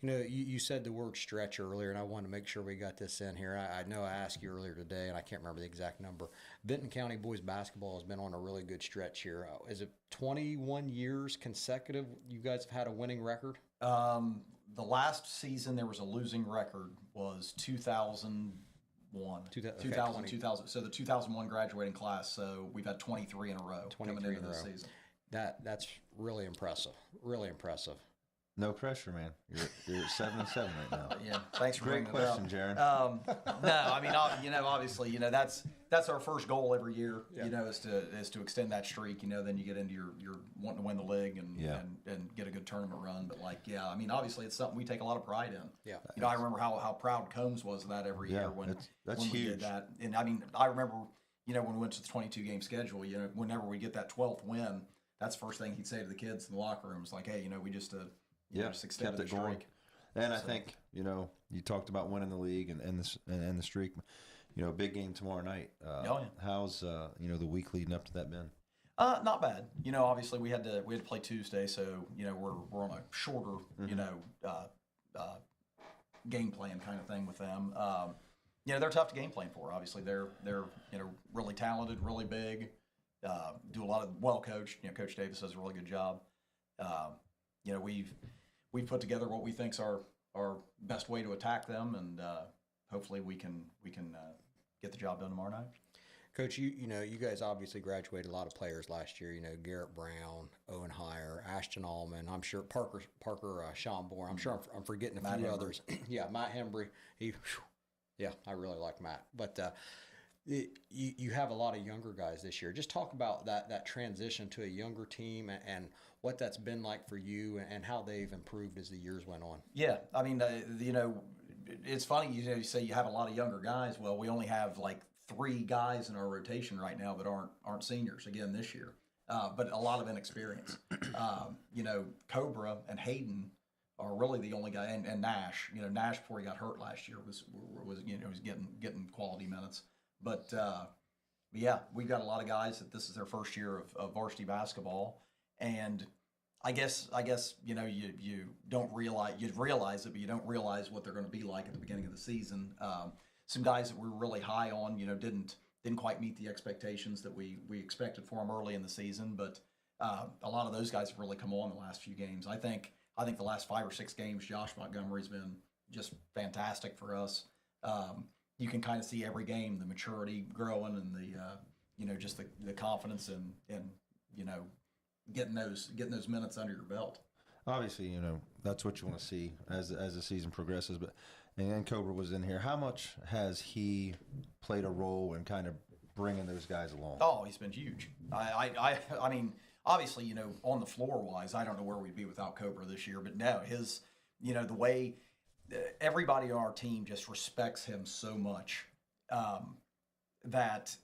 you said the word stretch earlier, and I wanted to make sure we got this in here. I know I asked you earlier today, and I can't remember the exact number. Benton County boys basketball has been on a really good stretch here. Is it 21 years consecutive you guys have had a winning record? The last season there was a losing record was 2001. 2000. So the 2001 graduating class. So we've had 23 in a row coming into this season. That's really impressive. Really impressive. No pressure, man. You're at 7-7 right now. Yeah, thanks for Great bringing it up. question, Jeran. No, I mean, obviously, that's our first goal every year. Is to extend that streak. Then you get into your wanting to win the league and get a good tournament run. But obviously, it's something we take a lot of pride in. Yeah. I remember how proud Combs was of that every year when that's we huge. did that. And I remember when we went to the 22 game schedule. Whenever we get that 12th win, that's the first thing he'd say to the kids in the locker room. It's like, hey, we just just extended the streak. And I think you talked about winning the league and the streak. Big game tomorrow night. How's the week leading up to that been? Not bad. Obviously we had to play Tuesday, so we're on a shorter game plan kind of thing with them. They're tough to game plan for. Obviously they're really talented, really big. Do a lot of well coached. Coach Davis does a really good job. We've put together what we think's our best way to attack them, and hopefully we can get the job done tomorrow night. Coach, you guys obviously graduated a lot of players last year. Garrett Brown, Owen Heyer, Ashton Allman. I'm sure Parker Schomborn. I'm sure I'm forgetting a few others. Yeah, Matt Hembry. I really like Matt. But you have a lot of younger guys this year. Just talk about that transition to a younger team and what that's been like for you and how they've improved as the years went on. Yeah, I mean, it's funny you say you have a lot of younger guys. Well, we only have like 3 guys in our rotation right now that aren't seniors again this year, but a lot of inexperience. Cobra and Hayden are really the only guy, and Nash. Nash before he got hurt last year was getting quality minutes. But yeah, we've got a lot of guys that this is their first year of varsity basketball, and I guess you don't realize it, but you don't realize what they're going to be like at the beginning of the season. Some guys that we were really high on, didn't quite meet the expectations that we expected for them early in the season, but a lot of those guys have really come on the last few games. I think the last 5 or 6 games, Josh Montgomery's been just fantastic for us. You can kind of see every game the maturity growing and the just the confidence and getting those minutes under your belt. Obviously, that's what you want to see as the season progresses. But and Cobra was in here. How much has he played a role in kind of bringing those guys along? Oh, he's been huge. I mean, obviously, on the floor wise, I don't know where we'd be without Cobra this year. But no, his, the way everybody on our team just respects him so much that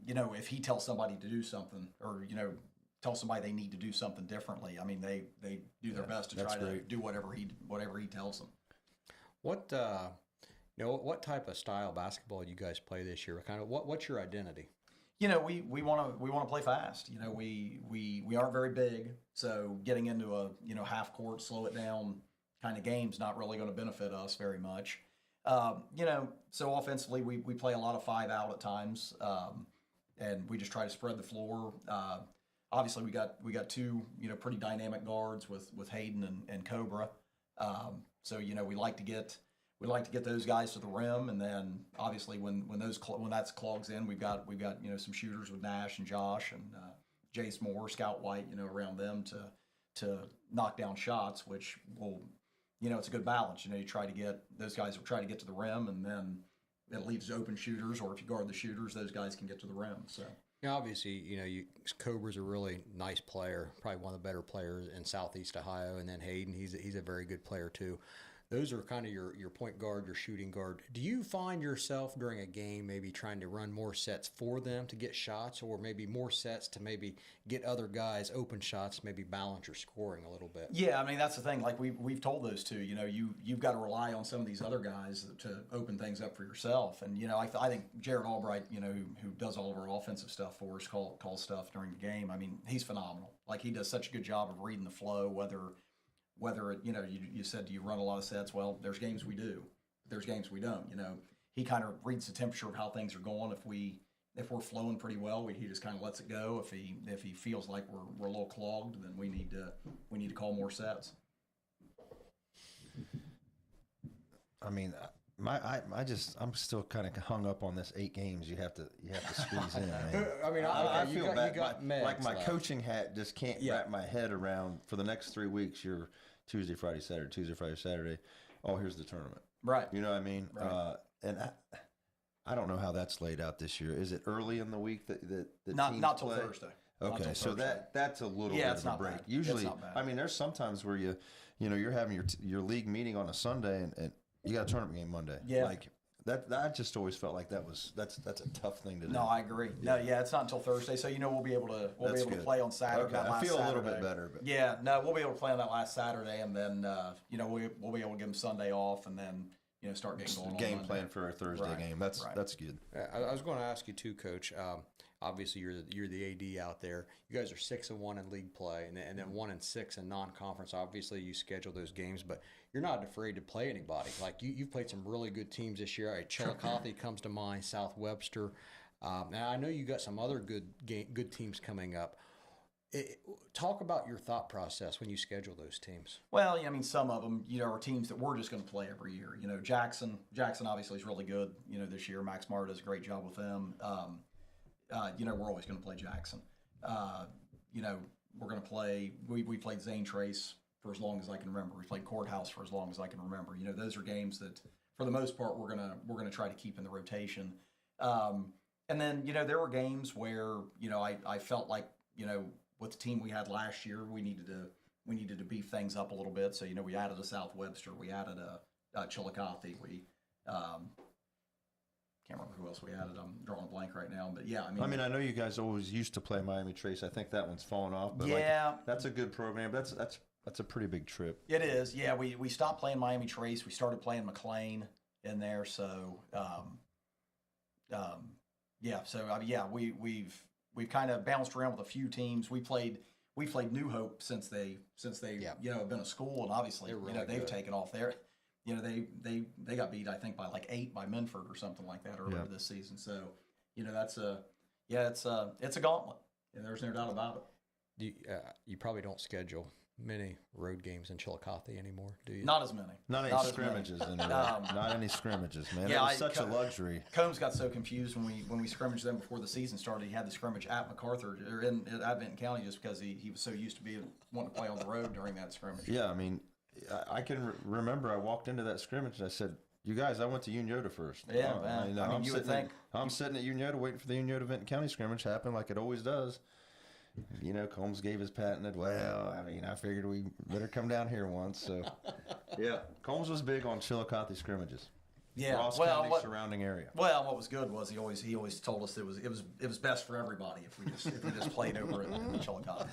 if he tells somebody to do something or tell somebody they need to do something differently, I mean they do their best to try to do whatever he tells them. What what type of style basketball you guys play this year? Kind of what's your identity? We want to play fast. We aren't very big, so getting into a half court, slow it down kind of game's not really going to benefit us very much. So offensively we play a lot of 5 out at times, and we just try to spread the floor. Obviously we got 2 pretty dynamic guards with Hayden and Cobra. So we like to get those guys to the rim, and then obviously when that's clogs in, we've got some shooters with Nash and Josh and Jace Moore, Scout White, around them to knock down shots, which will it's a good balance. You try to get those guys will try to get to the rim, and then it leaves open shooters, or if you guard the shooters, those guys can get to the rim. So. Obviously, Cobra's a really nice player, probably one of the better players in Southeast Ohio, and then Hayden, he's a very good player too. those are kind of your point guard, your shooting guard. Do you find yourself during a game maybe trying to run more sets for them to get shots, or maybe more sets to maybe get other guys open shots, maybe balance your scoring a little bit? Yeah, I mean, that's the thing. Like we've told those two, you've got to rely on some of these other guys to open things up for yourself. And, I think Jared Albright, who does all of our offensive stuff for us, calls stuff during the game. I mean, he's phenomenal. Like, he does such a good job of reading the flow, whether you said, do you run a lot of sets? Well, there's games we do. There's games we don't. He kind of reads the temperature of how things are going. If we're flowing pretty well, he just kind of lets it go. If he feels like we're a little clogged, then we need to call more sets. I mean, I'm still kind of hung up on this 8 games you have to squeeze in. Man. I mean, I feel you bad. got Like Megs my left. coaching hat just can't wrap my head around. For the next 3 weeks, you're Tuesday, Friday, Saturday, Tuesday, Friday, Saturday. Oh, here's the tournament. Right. You know what I mean? Right. And I don't know how that's laid out this year. Is it early in the week that Not teams till play? Thursday. Not Okay, till so Thursday. that's a little bit it's of a not break. bad. Usually, It's not bad. I mean, there's sometimes where you're having your league meeting on a Sunday and you got a tournament game Monday. Yeah. Like that. I just always felt like that's a tough thing to do. No, I agree. No, it's not until Thursday. So we'll be able to That's to good. play on Saturday. Okay, that I last feel a little Saturday. bit better. But Yeah, no, we'll be able to play on that last Saturday, and then we'll be able to give them Sunday off, and then start getting going. game on plan Monday. for our Thursday Right, game. That's right. good. I was going to ask you too, Coach. Obviously, you're the AD out there. You guys are 6-1 in league play, and then 1-6 in non-conference. Obviously, you schedule those games, but you're not afraid to play anybody. Like you've played some really good teams this year. Chillicothe comes to mind, South Webster, and I know you got some other good teams coming up. Talk about your thought process when you schedule those teams. Well, I mean, some of them, are teams that we're just going to play every year. Jackson obviously is really good. This year, Max Mara does a great job with them. We're always going to play Jackson. We're going to play. We played Zane Trace for as long as I can remember. We played Courthouse for as long as I can remember. Those are games that, for the most part, we're gonna try to keep in the rotation. And then there were games where I felt like with the team we had last year, we needed to beef things up a little bit. So we added a South Webster, we added a Chillicothe, we can't remember who else we added. I'm drawing a blank right now, but yeah, I know you guys always used to play Miami Trace. I think that one's fallen off. But that's a good program. That's a pretty big trip. It is. Yeah, we stopped playing Miami Trace. We started playing McLean in there. So we've kind of bounced around with a few teams. We played New Hope since they have been a school, and obviously really they've good. taken off there. They got beat, I think, by like 8 by Minford or something like that earlier this season. So it's a gauntlet. There's no doubt about it. You probably don't schedule many road games in Chillicothe anymore, do you? Not as many. Not any as many. scrimmages anymore. Not any scrimmages, man. Yeah, It was such a luxury. Combs got so confused when we scrimmaged them before the season started. He had the scrimmage at MacArthur or at Benton County just because he was so used to wanting to play on the road during that scrimmage. Yeah, I mean, I can remember I walked into that scrimmage and I said, "You guys, I went to Unyota first." Yeah, man. I'm you would sitting think. I'm sitting at Unyota waiting for the Unyota Benton County scrimmage to happen like it always does. Combs gave his patented, well, I figured we better come down here once. So, yeah, Combs was big on Chillicothe scrimmages. Yeah, Ross County surrounding area. Well, what was good was he always told us it was best for everybody if we just played over in Chillicothe.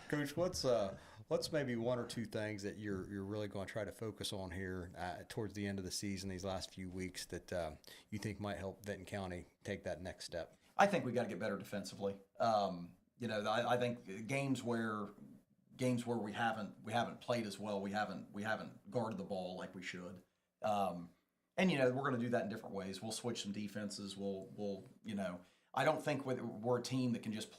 Coach, what's maybe one or two things that you're really going to try to focus on here towards the end of the season, these last few weeks, that you think might help Benton County take that next step? I think we got to get better defensively. I think games where we haven't played as well, we haven't guarded the ball like we should. And we're going to do that in different ways. We'll switch some defenses. We'll I don't think we're a team that can just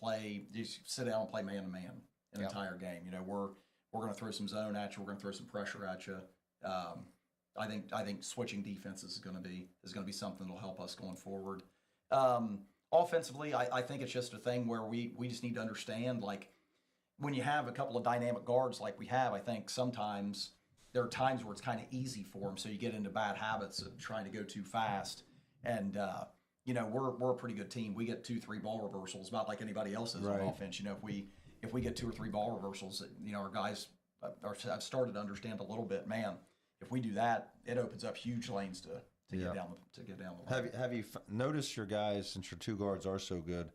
sit down and play man to man an entire game. We're going to throw some zone at you. We're going to throw some pressure at you. I think switching defenses is going to be something that'll help us going forward. Offensively, I think it's just a thing where we just need to understand, like, when you have a couple of dynamic guards like we have, I think sometimes there are times where it's kind of easy for them, so you get into bad habits of trying to go too fast. And we're a pretty good team. We get 2-3 ball reversals, about like anybody else is on offense. If we get 2 or 3 ball reversals, our guys I've started to understand a little bit. Man, if we do that, it opens up huge lanes to get down the line. Have you noticed your guys, since your two guards are so good,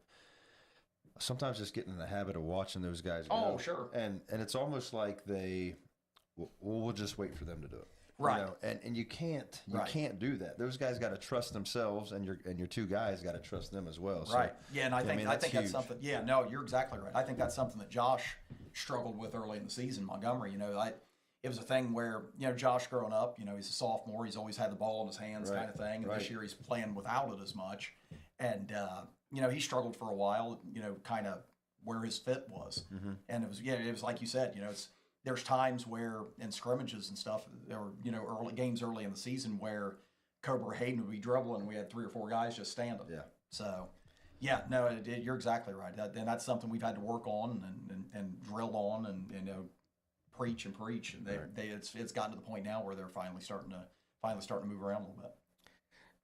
sometimes just getting in the habit of watching those guys go. Oh, sure. And it's almost like we'll just wait for them to do it. Right. You know? And you can't do that. Those guys got to trust themselves, and your two guys got to trust them as well. So, Right. Yeah, and I think that's that's huge. something. Yeah, no, you're exactly right. I think that's something that Josh struggled with early in the season. Montgomery, it was a thing where Josh growing up, he's a sophomore. He's always had the ball in his hands, kind of thing. And this year he's playing without it as much, and he struggled for a while. Kind of where his fit was, and it was like you said. There's times where in scrimmages and stuff, or early games early in the season where Cobra Hayden would be dribbling, and we had 3 or 4 guys just standing. Yeah. So, yeah, no, you're exactly right, and that's something we've had to work on and drill on, and preach, and it's gotten to the point now where they're finally starting to move around a little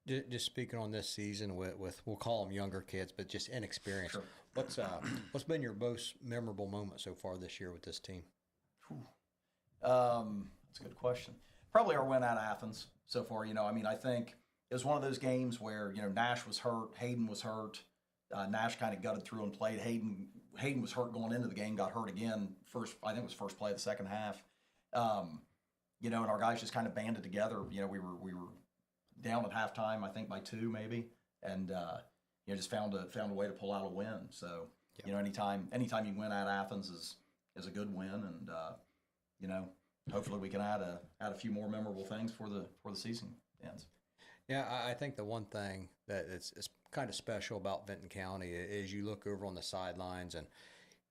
bit. Just speaking on this season with we'll call them younger kids, but just inexperienced. Sure. What's been your most memorable moment so far this year with this team? That's a good question. Probably our win at Athens so far. I think it was one of those games where Nash was hurt, Hayden was hurt. Nash kind of gutted through and played. Hayden was hurt going into the game, got hurt again. I think it was first play of the second half. And our guys just kind of banded together. We were down at halftime, I think by 2 maybe, and just found a way to pull out a win. So anytime you win at Athens is a good win, and hopefully we can add a few more memorable things for the season ends. Yeah, I think the one thing that is kind of special about Vinton County is you look over on the sidelines, and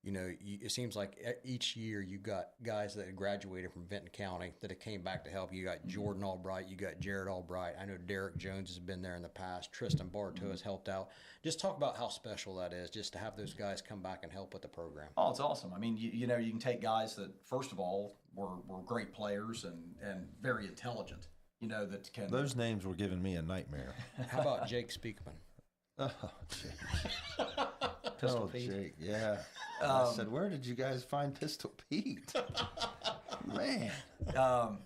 it seems like each year you got guys that had graduated from Vinton County that have came back to help. You got Jordan Albright, you got Jared Albright. I know Derek Jones has been there in the past. Tristan Bartow has helped out. Just talk about how special that is, just to have those guys come back and help with the program. Oh, it's awesome. I mean, you can take guys that, first of all, were great players and very intelligent. That can. Those names were giving me a nightmare. How about Jake Speakman? Oh, Jake. Pistol Pete. Jake, yeah. I said, where did you guys find Pistol Pete? Man.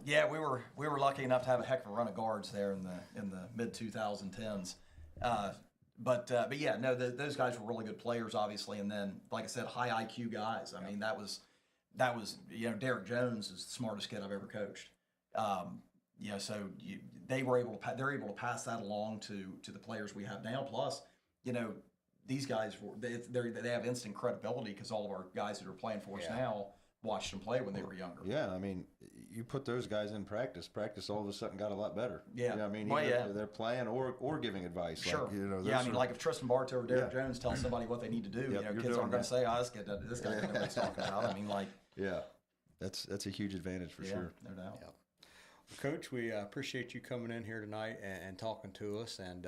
Yeah, we were lucky enough to have a heck of a run of guards there in the mid 2010s. But yeah, no, those guys were really good players, obviously, and then, like I said, high IQ guys. I mean, that was Derek Jones is the smartest kid I've ever coached. So they're able to pass that along to the players we have now. Plus, these guys they have instant credibility because all of our guys that are playing for us now watched them play when they were younger. Yeah, I mean, you put those guys in practice all of a sudden got a lot better. Yeah, I mean, they're playing or giving advice. Sure. Like, I mean, like if Tristan Bartow or Derek Jones tell somebody what they need to do, kids aren't going to say, "Oh, this guy knows what he's talking about." I mean, like, yeah, that's a huge advantage for sure. No doubt. Yeah. Coach, we appreciate you coming in here tonight and talking to us, and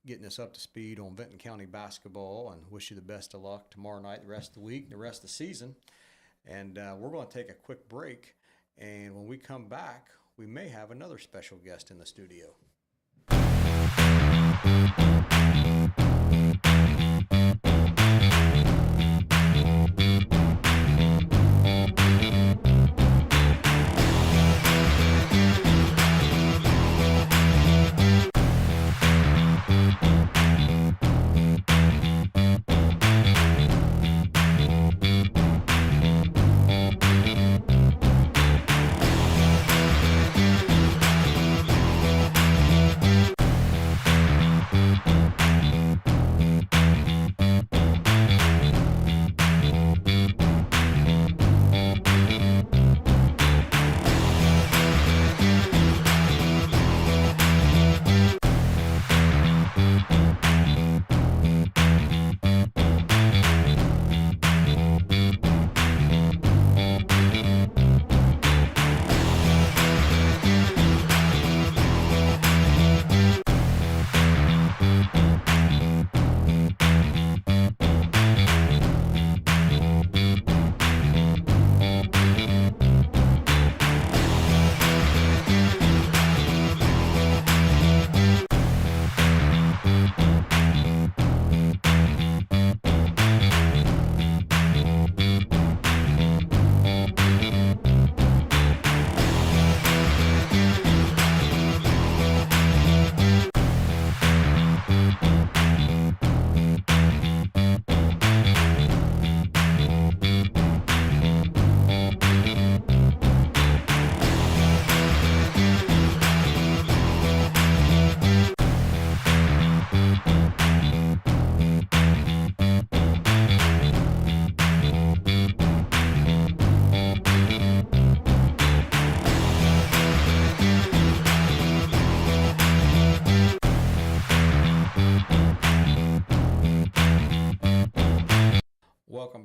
getting us up to speed on Vinton County basketball, and wish you the best of luck tomorrow night, the rest of the week, the rest of the season. And we're going to take a quick break, and when we come back, we may have another special guest in the studio.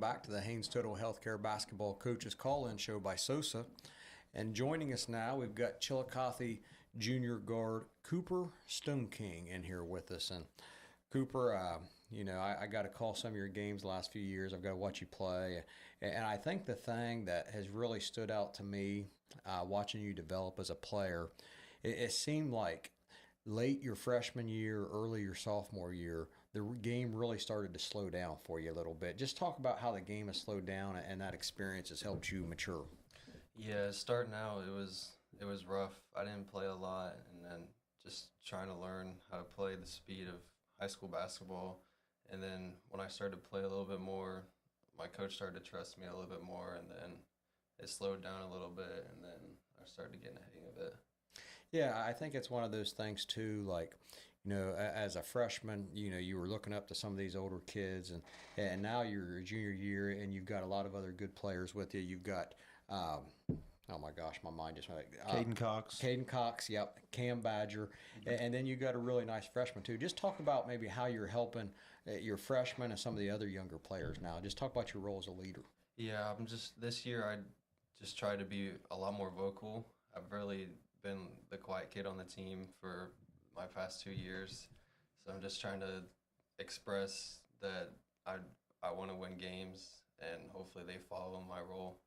back to the Haynes Total Healthcare Basketball Coaches Call-In Show by Sosa. And joining us now, we've got Chillicothe junior guard Cooper Stone King in here with us. And Cooper, I got to call some of your games the last few years. I've got to watch you play. And I think the thing that has really stood out to me watching you develop as a player, it seemed like late your freshman year, early your sophomore year, the game really started to slow down for you a little bit. Just talk about how the game has slowed down and that experience has helped you mature. Yeah, starting out, it was rough. I didn't play a lot, and then just trying to learn how to play the speed of high school basketball. And then when I started to play a little bit more, my coach started to trust me a little bit more, and then it slowed down a little bit, and then I started getting a hang of it. Yeah, I think it's one of those things too, like, as a freshman, you were looking up to some of these older kids, and now you're a junior year, and you've got a lot of other good players with you. You've got, oh my gosh, my mind just went. Caden Cox, yep, Cam Badger, and then you got a really nice freshman too. Just talk about maybe how you're helping your freshmen and some of the other younger players now. Just talk about your role as a leader. Yeah, this year I just try to be a lot more vocal. I've really been the quiet kid on the team for my past 2 years, so I'm just trying to express that I want to win games, and hopefully they follow my role.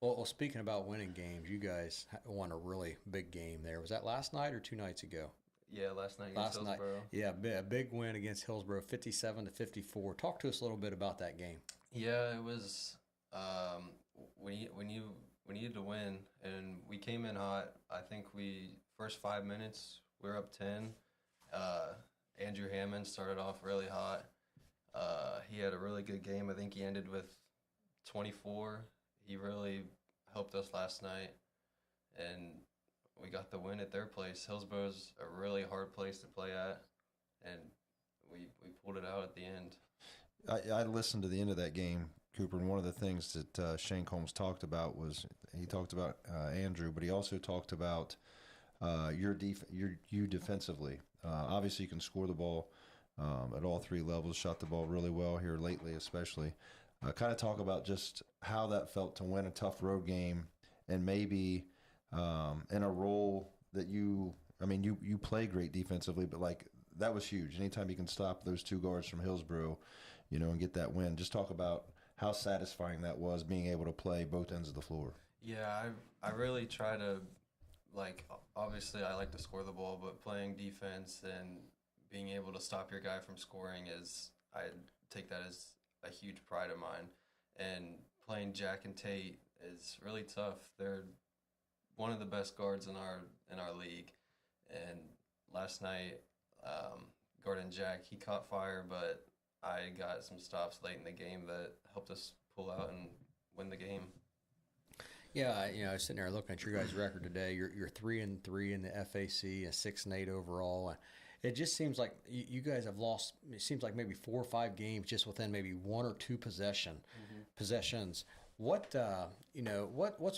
Well, speaking about winning games, you guys won a really big game there. Was that last night or 2 nights ago? Yeah, last night against Hillsborough. Yeah, a big win against Hillsborough, 57-54. Talk to us a little bit about that game. Yeah, it was. We needed to win, and we came in hot. I think first 5 minutes we were up 10. Andrew Hammond started off really hot. He had a really good game. I think he ended with 24. He really helped us last night, and we got the win at their place. Hillsborough's a really hard place to play at, and we pulled it out at the end. I listened to the end of that game, Cooper, and one of the things that Shane Combs talked about was he talked about Andrew, but he also talked about you defensively. Obviously, you can score the ball at all 3 levels, shot the ball really well here lately especially. Kind of talk about just how that felt to win a tough road game, and maybe in a role that you play great defensively, but like that was huge. Anytime you can stop those 2 guards from Hillsborough, and get that win. Just talk about how satisfying that was, being able to play both ends of the floor. Yeah, I really try to, obviously I like to score the ball, but playing defense and being able to stop your guy from scoring I take that as a huge pride of mine. And playing Jack and Tate is really tough. They're one of the best guards in our league. And last night, guarding Jack, he caught fire, but I got some stops late in the game that helped us pull out and win the game. Yeah, I was sitting there looking at your guys' record today. You're 3-3 in the FAC, and 6-8 overall. It just seems like you guys have lost. It seems like maybe 4 or 5 games just within maybe 1 or 2 possessions. What's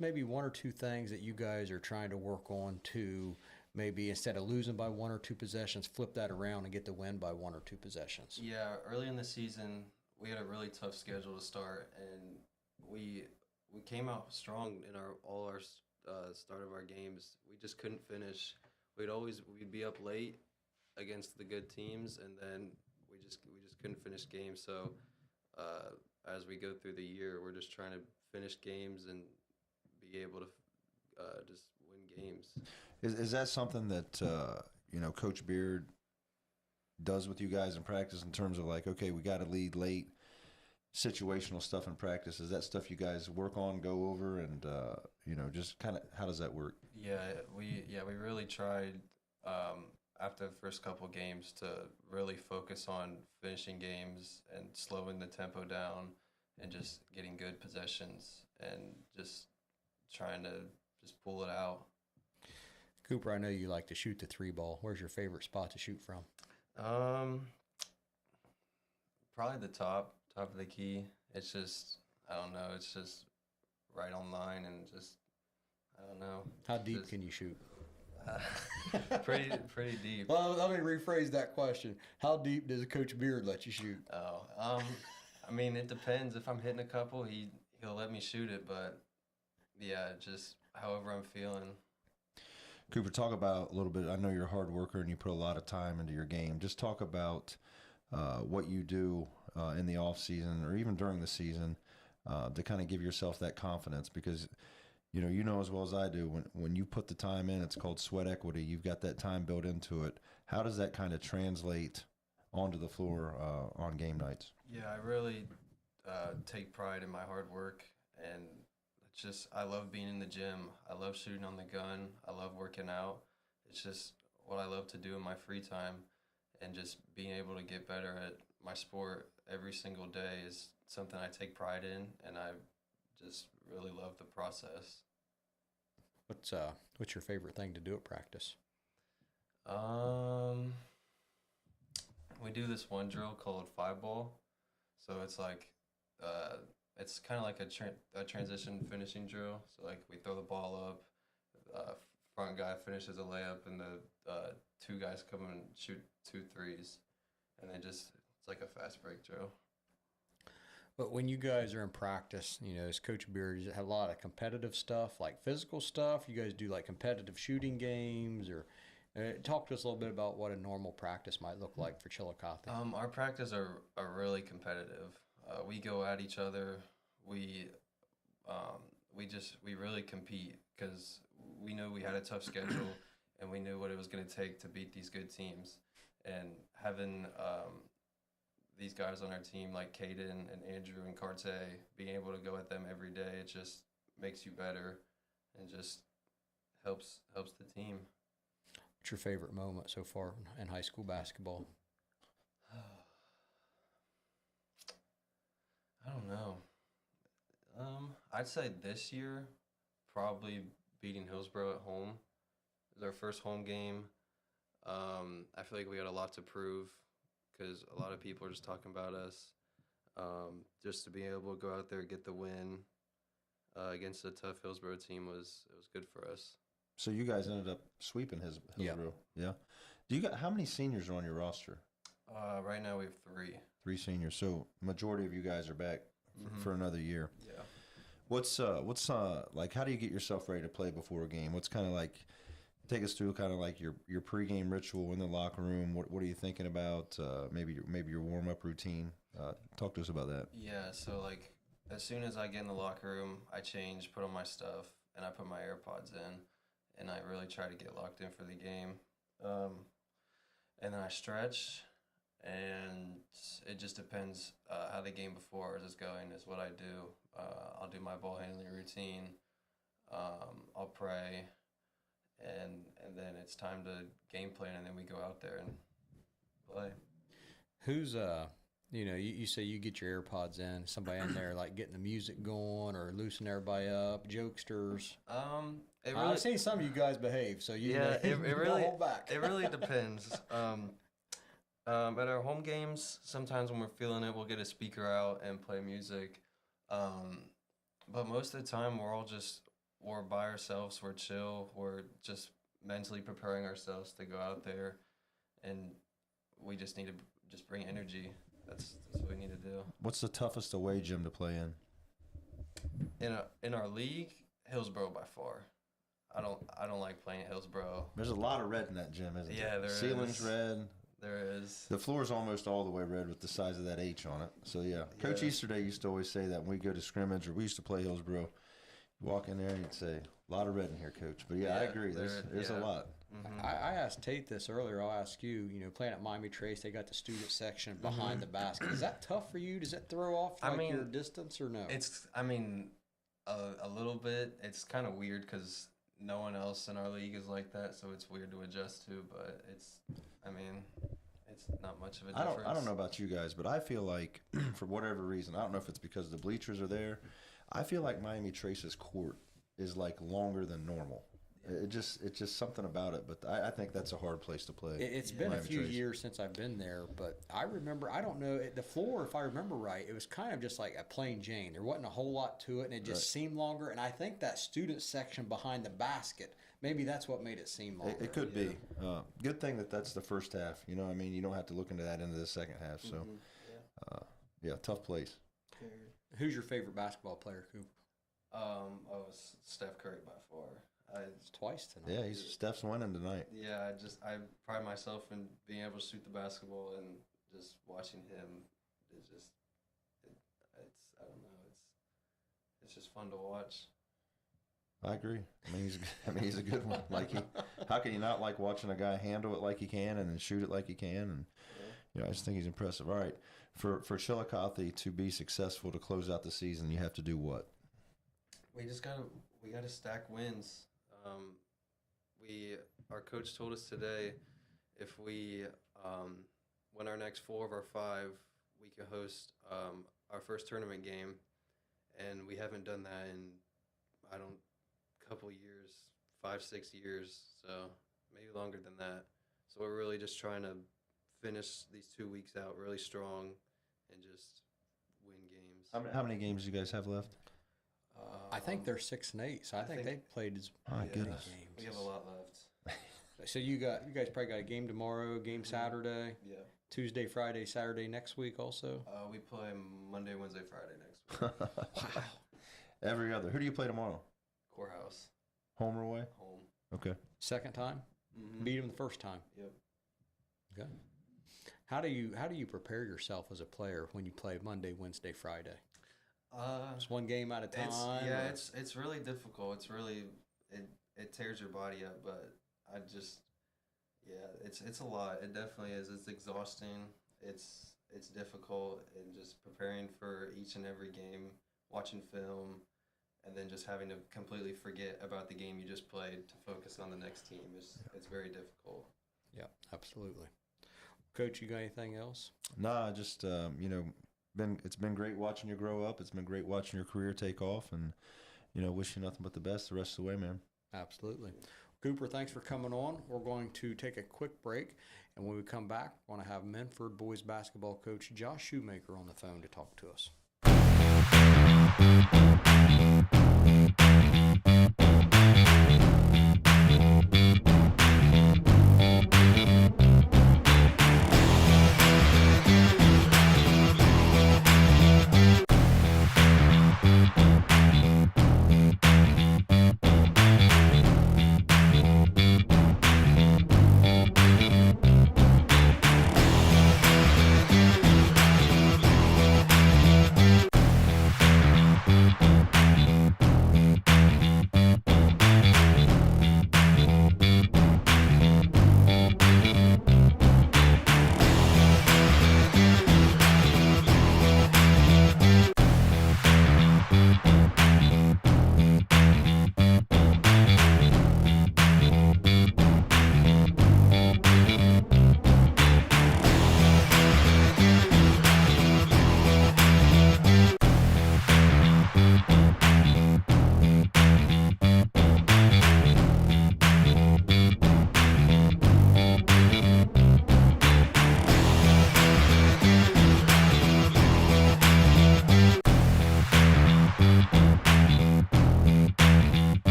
maybe 1 or 2 things that you guys are trying to work on to maybe instead of losing by 1 or 2 possessions, flip that around and get the win by 1 or 2 possessions? Yeah, early in the season, we had a really tough schedule to start, and we came out strong in all our start of our games. We just couldn't finish. We'd be up late against the good teams, and then we just couldn't finish games. So as we go through the year, we're just trying to finish games and be able to just win games. Is that something that Coach Beard does with you guys in practice in terms of like, okay, we got to lead late, situational stuff in practice? Is that stuff you guys work on, go over, and just kind of how does that work? Yeah, we really tried after the first couple games to really focus on finishing games and slowing the tempo down and just getting good possessions and just trying to just pull it out. Cooper, I know you like to shoot the 3 ball. Where's your favorite spot to shoot from? Probably the top of the key. It's just, I don't know, it's just right on line and just, I don't know. How deep can you shoot? Pretty deep. Well, let me rephrase that question. How deep does Coach Beard let you shoot? I mean, it depends. If I'm hitting a couple, he'll let me shoot it, but yeah, just however I'm feeling. Cooper, talk about a little bit. I know you're a hard worker and you put a lot of time into your game. Just talk about what you do in the off season or even during the season to kind of give yourself that confidence, because you know as well as I do, when you put the time in, it's called sweat equity. You've got that time built into it. How does that kind of translate onto the floor on game nights? Yeah, I really take pride in my hard work, and it's just I love being in the gym. I love shooting on the gun. I love working out. It's just what I love to do in my free time, and just being able to get better at my sport every single day is something I take pride in, and I just really love the process. What's your favorite thing to do at practice? We do this one drill called 5-ball. So it's like, it's kind of like a transition finishing drill. So like we throw the ball up, front guy finishes a layup, and the two guys come and shoot 2 threes, and then it's like a fast break drill. But when you guys are in practice, as Coach Beard, does it have a lot of competitive stuff, like physical stuff? You guys do like competitive shooting games, or talk to us a little bit about what a normal practice might look like for Chillicothe. Our practices are really competitive. We go at each other. We really compete because we knew we had a tough schedule and we knew what it was going to take to beat these good teams. And having these guys on our team like Caden and Andrew and Carte, being able to go at them every day, it just makes you better and just helps the team. What's your favorite moment so far in high school basketball? I don't know. I'd say this year, probably beating Hillsborough at home. It was our first home game. I feel like we had a lot to prove because a lot of people are just talking about us. Just to be able to go out there and get the win against a tough Hillsborough team was good for us. So you guys ended up sweeping Hillsborough. Yeah. How many seniors are on your roster? Right now we have 3. 3 seniors. So majority of you guys are back for another year. Yeah. What's like? How do you get yourself ready to play before a game? What's kind of like? Take us through kind of like your pregame ritual in the locker room. What are you thinking about? Maybe your warm up routine. Talk to us about that. Yeah. So like as soon as I get in the locker room, I change, put on my stuff, and I put my AirPods in, and I really try to get locked in for the game. And then I stretch, and it just depends how the game before is going is what I do. I'll do my ball handling routine. I'll pray, and then it's time to game plan, and then we go out there and play. Who's you say you get your AirPods in, somebody in there like getting the music going or loosening everybody up, jokesters? I've seen some of you guys behave, so it really don't hold back. It really depends. At our home games, sometimes when we're feeling it, we'll get a speaker out and play music. But most of the time, we're by ourselves, we're chill, we're just mentally preparing ourselves to go out there, and we just need to just bring energy. That's what we need to do. What's the toughest away gym to play in? In our league, Hillsborough by far. I don't like playing at Hillsborough. There's a lot of red in that gym, isn't there? Yeah, there Ceiling's is. red. There is. The floor is almost all the way red with the size of that H on it. So, yeah. Coach Easterday used to always say that when we go to scrimmage, or we used to play Hillsborough, you walk in there and you'd say, a lot of red in here, Coach. But, yeah, I agree. There's a lot. Mm-hmm. I asked Tate this earlier. I'll ask you, playing at Miami Trace, they got the student section behind the basket. Is that tough for you? Does that throw off your distance or no? It's, a little bit. It's kind of weird because no one else in our league is like that, so it's weird to adjust to, but it's not much of a difference. I don't know about you guys, but I feel like, for whatever reason, I don't know if it's because the bleachers are there, I feel like Miami Trace's court is like longer than normal. It's just something about it, but I think that's a hard place to play. It's been a few years since I've been there, but I remember, I don't know, the floor, if I remember right, it was kind of just like a plain Jane. There wasn't a whole lot to it, and it just seemed longer, and I think that student section behind the basket, maybe that's what made it seem longer. It could be. Good thing that's the first half. You know what I mean? You don't have to look into that into the second half. So, Yeah, tough place. Who's your favorite basketball player, Cooper? Steph Curry by far. It's twice tonight. Yeah, Steph's winning tonight. Yeah, I pride myself in being able to shoot the basketball, and just watching him is just I don't know, it's just fun to watch. I agree. He's a good one. How can you not like watching a guy handle it like he can and then shoot it like he can? And I just think he's impressive. All right, for Chillicothe to be successful to close out the season, you have to do what? We gotta stack wins. Our coach told us today, if we win our next 4 of our 5, we can host our first tournament game, and we haven't done that in couple years, 5-6 years, so maybe longer than that. So we're really just trying to finish these 2 weeks out really strong and just win games. How many games do you guys have left? I think they're 6 and 8, so I think they played as My many goodness. games. We have a lot left. So you guys probably got a game tomorrow, game Saturday, Yeah. Tuesday, Friday, Saturday next week also. We play Monday, Wednesday, Friday next week. Wow. Every other. Who do you play tomorrow? Courthouse. Home or away? Home. Okay. Second time? Mm-hmm. Beat them the first time. Yep. Okay. How do you prepare yourself as a player when you play Monday, Wednesday, Friday? It's one game at a time. It's really difficult. It's really it tears your body up, but it's a lot. It definitely is. It's exhausting. It's difficult, and just preparing for each and every game, watching film, and then just having to completely forget about the game you just played to focus on the next team it's very difficult. Yeah, absolutely. Coach, you got anything else? Nah, just it's been great watching you grow up. It's been great watching your career take off, and wish you nothing but the best the rest of the way, man. Absolutely. Cooper, thanks for coming on. We're going to take a quick break, and when we come back, we're going to have Menford boys basketball coach Josh Shoemaker on the phone to talk to us.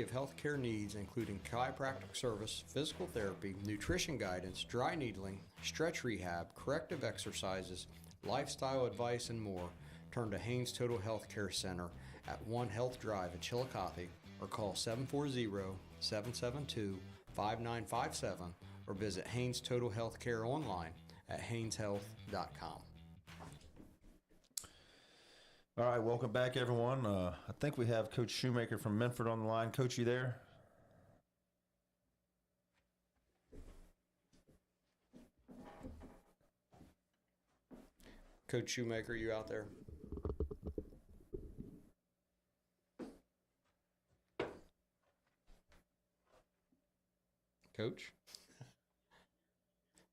variety of healthcare needs, including chiropractic service, physical therapy, nutrition guidance, dry needling, stretch rehab, corrective exercises, lifestyle advice, and more, turn to Haynes Total Health Care Center at 1 Health Drive in Chillicothe, or call 740-772-5957, or visit Haynes Total Health Care online at hayneshealth.com. All right, welcome back, everyone. I think we have Coach Shoemaker from Menford on the line. Coach, you there? Coach Shoemaker, you out there? Coach?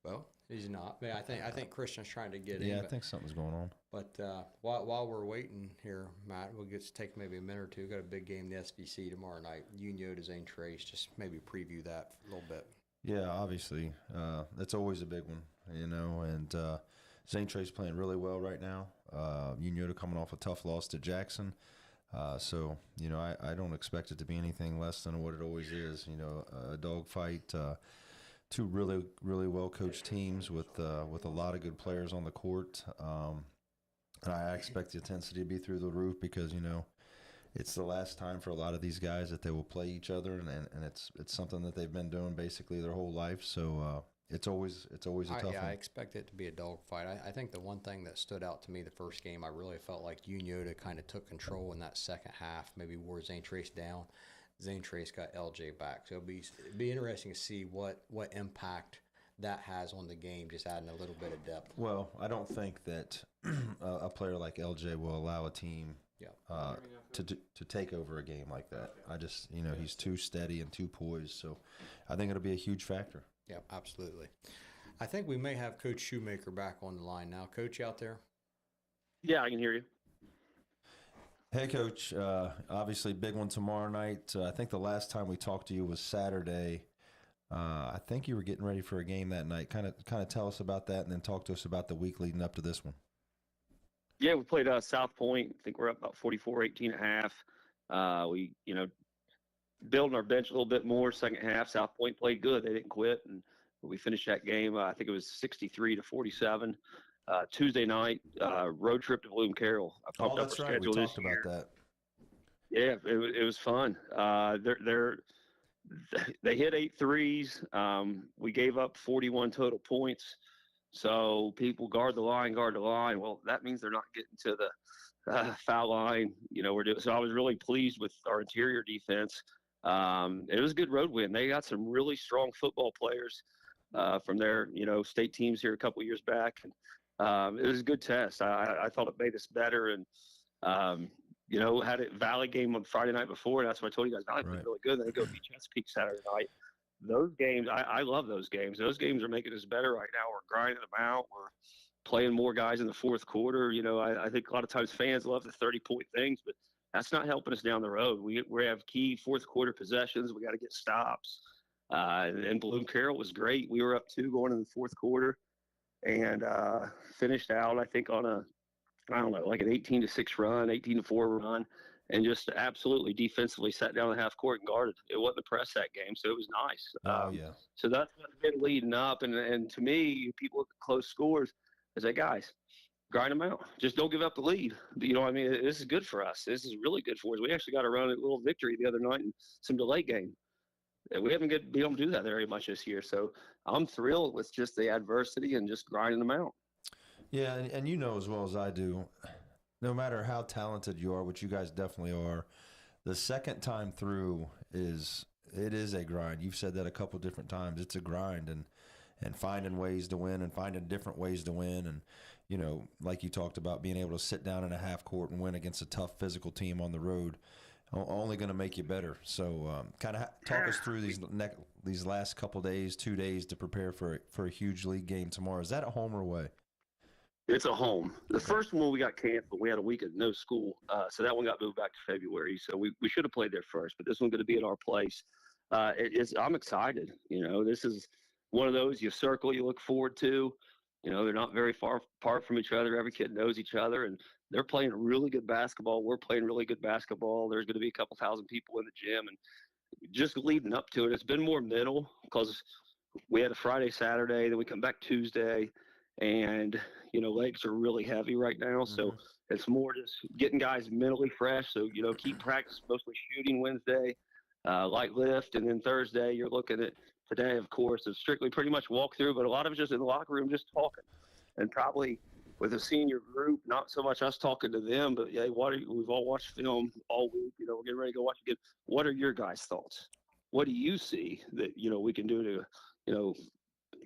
Well, he's not. I think Christian's trying to get in. Yeah, I think something's going on. But while we're waiting here, Matt, we'll get to take maybe a minute or two. We've got a big game in the SBC tomorrow night. Union to St. Trace. Just maybe preview that a little bit. Yeah, obviously. That's always a big one, and St. Trace playing really well right now. Union coming off a tough loss to Jackson. So, I don't expect it to be anything less than what it always is. A dogfight. Two really, really well-coached teams with a lot of good players on the court. And I expect the intensity to be through the roof because, it's the last time for a lot of these guys that they will play each other, and it's something that they've been doing basically their whole life. So it's always a tough one. I expect it to be a dogfight. I think the one thing that stood out to me the first game, I really felt like Union kind of took control in that second half, maybe wore St. Trace down. St. Trace got LJ back. So it'd be interesting to see what impact that has on the game, just adding a little bit of depth. Well, I don't think that a player like LJ will allow a team to take over a game like that. I just, he's too steady and too poised. So I think it'll be a huge factor. Yeah, absolutely. I think we may have Coach Shoemaker back on the line now. Coach, you out there? Yeah, I can hear you. Hey, Coach. Obviously, big one tomorrow night. I think the last time we talked to you was Saturday. I think you were getting ready for a game that night. Kind of tell us about that, and then talk to us about the week leading up to this one. Yeah, we played South Point. I think we're up about 44-18 at half. We, building our bench a little bit more second half. South Point played good. They didn't quit, and we finished that game. I think it was 63-47. Tuesday night, road trip to Bloom Carroll. I pumped up our schedule we talked about that. Yeah, it was fun. They hit 8 threes. We gave up 41 total points. So people guard the line. Well, that means they're not getting to the foul line. So I was really pleased with our interior defense. It was a good road win. They got some really strong football players from their state teams here a couple years back. And it was a good test. I thought it made us better. And had a Valley game on Friday night before, and that's what I told you guys. Valley played really good. Then they go beat Chesapeake Saturday night. Those games, I love those games. Those games are making us better right now. We're grinding them out. We're playing more guys in the fourth quarter. I think a lot of times fans love the 30-point things, but that's not helping us down the road. We have key fourth quarter possessions. We got to get stops. And Bloom Carroll was great. We were up 2 going in the fourth quarter, and finished out, I think, on like an 18-6 run, 18-4 run, and just absolutely defensively sat down the half court and guarded. It wasn't a press that game, so it was nice. Yeah. So that's what's been leading up. And to me, people with close scores, I say, guys, grind them out. Just don't give up the lead. This is good for us. This is really good for us. We actually got a run at a little victory the other night in some delay game. We don't do that very much this year. So I'm thrilled with just the adversity and just grinding them out. Yeah, and as well as I do, no matter how talented you are, which you guys definitely are, the second time through is a grind. You've said that a couple different times. It's a grind, and finding ways to win and finding different ways to win. And, like you talked about, being able to sit down in a half court and win against a tough physical team on the road, only going to make you better. So kind of talk us through these last couple days, 2 days to prepare for a huge league game tomorrow. Is that at home or away? It's a home. The first one we got canceled. We had a week of no school, so that one got moved back to February. So we should have played there first, but this one's going to be at our place. I'm excited. This is one of those you circle, you look forward to. They're not very far apart from each other. Every kid knows each other, and they're playing really good basketball. We're playing really good basketball. There's going to be a couple thousand people in the gym, and just leading up to it, it's been more mental because we had a Friday, Saturday, then we come back Tuesday, and legs are really heavy right now. So it's more just getting guys mentally fresh. So keep practice mostly shooting Wednesday, light lift, and then Thursday you're looking at today. Of course, it's strictly pretty much walk through, but a lot of it's just in the locker room, just talking, and probably with a senior group, not so much us talking to them, but yeah, we've all watched film all week. We're getting ready to go watch again. What are your guys' thoughts? What do you see that we can do to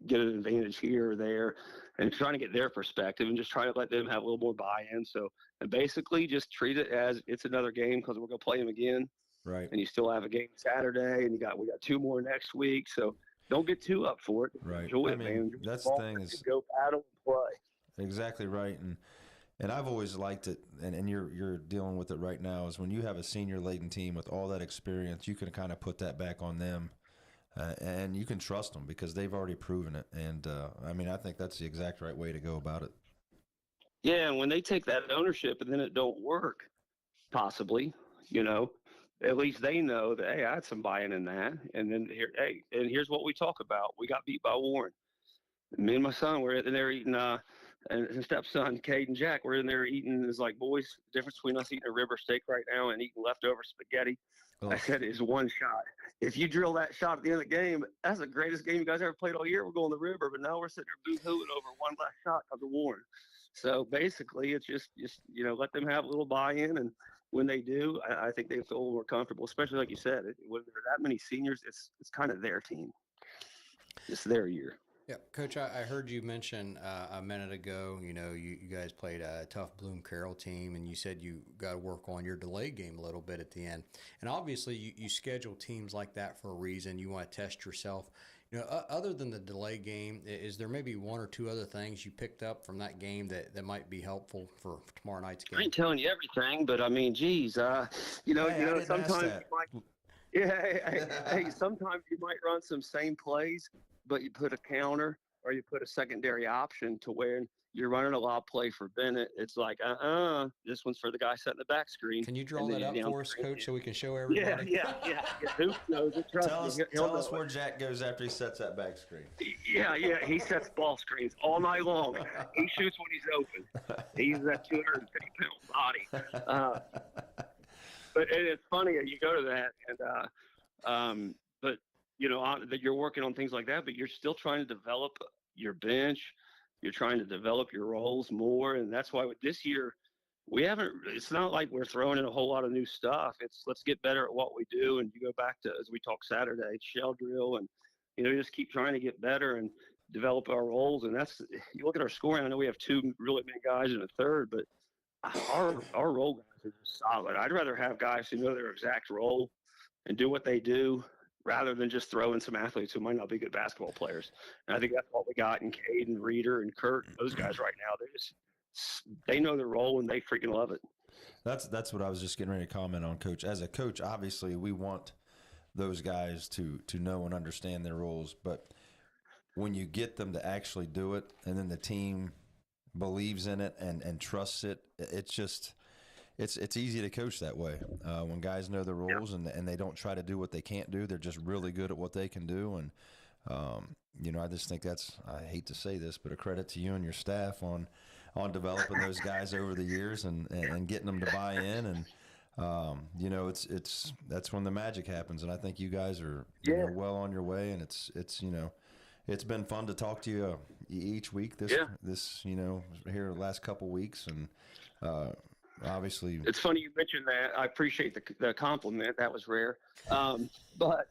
get an advantage here or there, and trying to get their perspective and just trying to let them have a little more buy-in. So, and basically just treat it as it's another game because we're going to play them again. Right. And you still have a game Saturday, and we got 2 more next week. So don't get too up for it. Right. Enjoy I it, mean, man. that's the thing is go battle and play. Exactly right. And I've always liked it, and you're dealing with it right now, is when you have a senior-laden team with all that experience, you can kind of put that back on them. And you can trust them because they've already proven it. And, I think that's the exact right way to go about it. Yeah, and when they take that ownership and then it don't work, possibly, at least they know that, hey, I had some buy-in in that. And then, here's what we talk about. We got beat by Warren. Me and my son were in there eating, and his stepson, Cade and Jack, were in there eating. It's like, boys, the difference between us eating a rib or steak right now and eating leftover spaghetti. I said, it's one shot. If you drill that shot at the end of the game, that's the greatest game you guys ever played all year. We're going to the river, but now we're sitting there boo-hooing over one last shot of the Warren. So basically, it's just let them have a little buy-in, and when they do, I think they feel a little more comfortable. Especially like you said, when there are that many seniors, it's kind of their team. It's their year. Yeah, Coach, I heard you mention a minute ago, you guys played a tough Bloom Carroll team, and you said you got to work on your delay game a little bit at the end. And obviously, you schedule teams like that for a reason. You want to test yourself. Other than the delay game, is there maybe one or two other things you picked up from that game that might be helpful for tomorrow night's game? I ain't telling you everything, but I mean, geez, sometimes you might. Hey, sometimes you might run some same plays, but you put a counter or you put a secondary option to where you're running a lob play for Bennett. It's like, this one's for the guy setting the back screen. Can you draw that up for us, Coach, so we can show everybody? Yeah. Hoops knows it. Tell us where Jack goes after he sets that back screen. Yeah. He sets ball screens all night long. He shoots when he's open. He's that 250-pound body. But it's funny you go to that, and but that you're working on things like that, but you're still trying to develop your bench. You're trying to develop your roles more, and that's why with this year we haven't. It's not like we're throwing in a whole lot of new stuff. It's let's get better at what we do, and you go back to, as we talked Saturday, shell drill, and just keep trying to get better and develop our roles. And that's, you look at our scoring. I know we have 2 really big guys in the third, but our role guys are just solid. I'd rather have guys who know their exact role and do what they do, rather than just throw in some athletes who might not be good basketball players. And I think that's what we got in Cade and Reeder and Kurt. Those guys right now, they know their role and they freaking love it. That's what I was just getting ready to comment on, Coach. As a coach, obviously we want those guys to know and understand their roles, but when you get them to actually do it and then the team believes in it and trusts it, it's just it's easy to coach that way. When guys know the roles and they don't try to do what they can't do, they're just really good at what they can do. And I just think that's, I hate to say this, but a credit to you and your staff on developing those guys over the years and getting them to buy in. And that's when the magic happens. And I think you guys are well on your way. And it's been fun to talk to you each week this here the last couple weeks. And obviously, it's funny you mentioned that. I appreciate the compliment. That was rare. But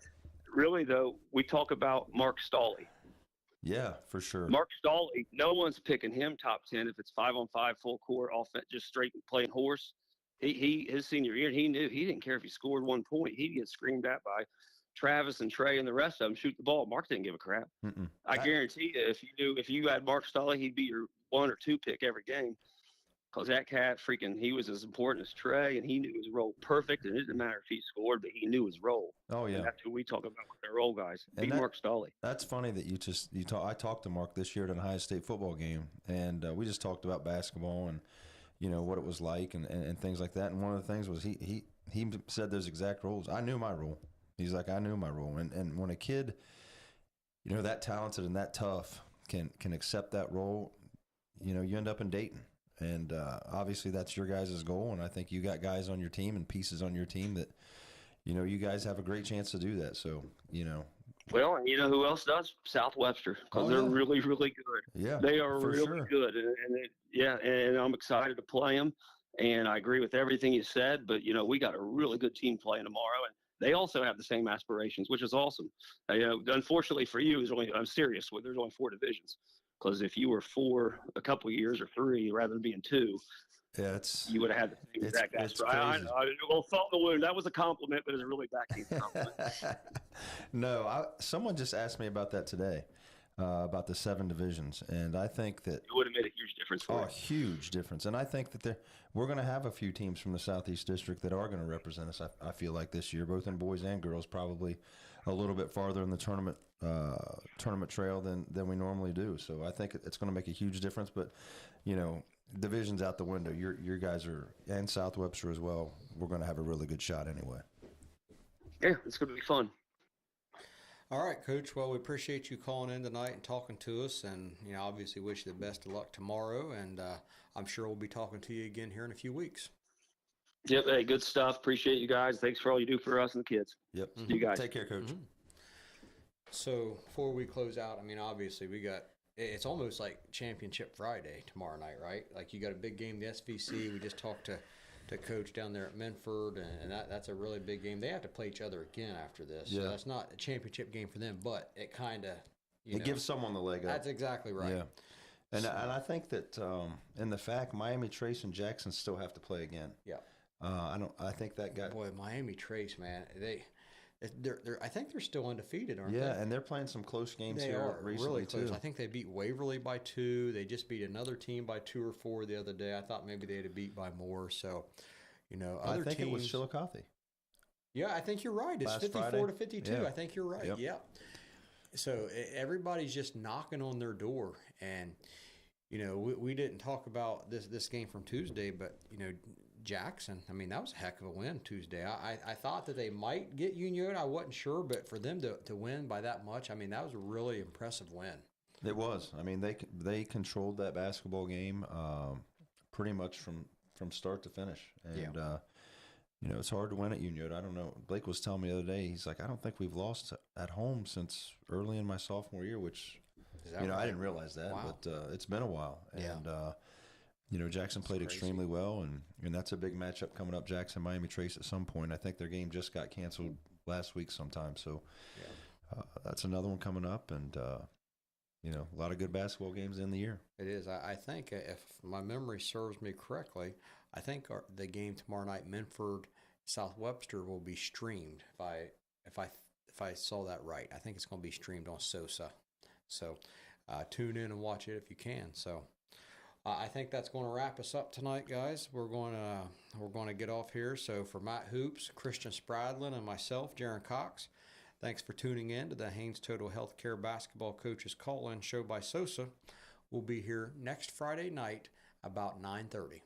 really, though, we talk about Mark Stawley. Yeah, for sure. Mark Stawley, no one's picking him top 10 if it's 5-on-5 full court offense, just straight playing horse. His senior year, he knew he didn't care if he scored 1 point. He'd get screamed at by Travis and Trey and the rest of them, shoot the ball. Mark didn't give a crap. I guarantee you, if you had Mark Stawley, he'd be your 1 or 2 pick every game. Because that cat he was as important as Trey, and he knew his role perfect. And it didn't matter if he scored, but he knew his role. Oh, yeah. And that's who we talk about with their role guys. Mark Stawley. That's funny that I talked to Mark this year at an Ohio State football game, and we just talked about basketball and, what it was like and things like that. And one of the things was he said those exact roles. I knew my role. He's like, I knew my role. And when a kid, you know, that talented and that tough can accept that role, you know, you end up in Dayton. And obviously that's your guys' goal. And I think you got guys on your team and pieces on your team that, you know, you guys have a great chance to do that. So, you know. Well, and you know who else does? Southwestern, because they're really, really good. Yeah, they are for really sure. good, and I'm excited to play them. And I agree with everything you said. But you know, we got a really good team playing tomorrow, and they also have the same aspirations, which is awesome. You know, unfortunately for you, I'm serious. There's only 4 divisions, because if you were 4 a couple of years or 3 rather than being 2. Yeah, you would have had the same exact it's answer. I well, salt in the wound. That was a compliment, but it's really backing compliment. No, someone just asked me about that today, about the 7 divisions, and I think that it would have made a huge difference for us. Huge difference. And I think that we're going to have a few teams from the Southeast District that are going to represent us. I feel like this year, both in boys and girls, probably a little bit farther in the tournament trail than we normally do. So I think it's going to make a huge difference. But you know, divisions out the window. Your guys are, and South Webster as well. We're going to have a really good shot anyway. Yeah, it's going to be fun. All right, Coach. Well, we appreciate you calling in tonight and talking to us, and you know, obviously wish you the best of luck tomorrow. And I'm sure we'll be talking to you again here in a few weeks. Yep. Hey, good stuff. Appreciate you guys. Thanks for all you do for us and the kids. Yep. See you guys. Take care, Coach. So before we close out, I mean, obviously it's almost like Championship Friday tomorrow night, right? Like you got a big game, the SVC. We just talked to Coach down there at Minford, and that's a really big game. They have to play each other again after this. Yeah. So that's not a championship game for them, but it kind of, It gives someone the leg up. That's exactly right. Yeah. And I think that in the fact Miami Trace and Jackson still have to play again. Yeah. I think that got Boy, Miami Trace, man, they're I think they're still undefeated, aren't they? Yeah, and they're playing some close games They here are recently really close. too. I think they beat Waverly by 2. They just beat another team by 2 or 4 the other day. I thought maybe they'd have beat by more. So, you know, other I think teams, it was Chillicothe. Yeah, I think you're right. It's Last 54 Friday. to 52. Yeah. I think you're right. Yep. Yeah. So everybody's just knocking on their door, and you know, we didn't talk about this game from Tuesday, but you know, Jackson, I mean, that was a heck of a win Tuesday. I thought that they might get Union. I wasn't sure, but for them to win by that much, I mean, that was a really impressive win. It was. I mean, they controlled that basketball game pretty much from start to finish. And, you know, it's hard to win at Union. I don't know. Blake was telling me the other day, he's like, I don't think we've lost at home since early in my sophomore year, which, you know, right? I didn't realize that, but it's been a while. And, you know, Jackson played extremely well, and that's a big matchup coming up, Jackson-Miami Trace at some point. I think their game just got canceled last week sometime. So that's another one coming up, and, you know, a lot of good basketball games in the year. It is. I think if my memory serves me correctly, I think the game tomorrow night, Minford, South Webster, will be streamed. If I saw that right, I think it's going to be streamed on Sosa. So tune in and watch it if you can. So I think that's going to wrap us up tonight, guys. We're going to get off here. So for Matt Hoops, Christian Spradlin, and myself, Jeran Cox, thanks for tuning in to the Haynes Total Healthcare Basketball Coaches Call-In Show by Sosa. We'll be here next Friday night about 9:30.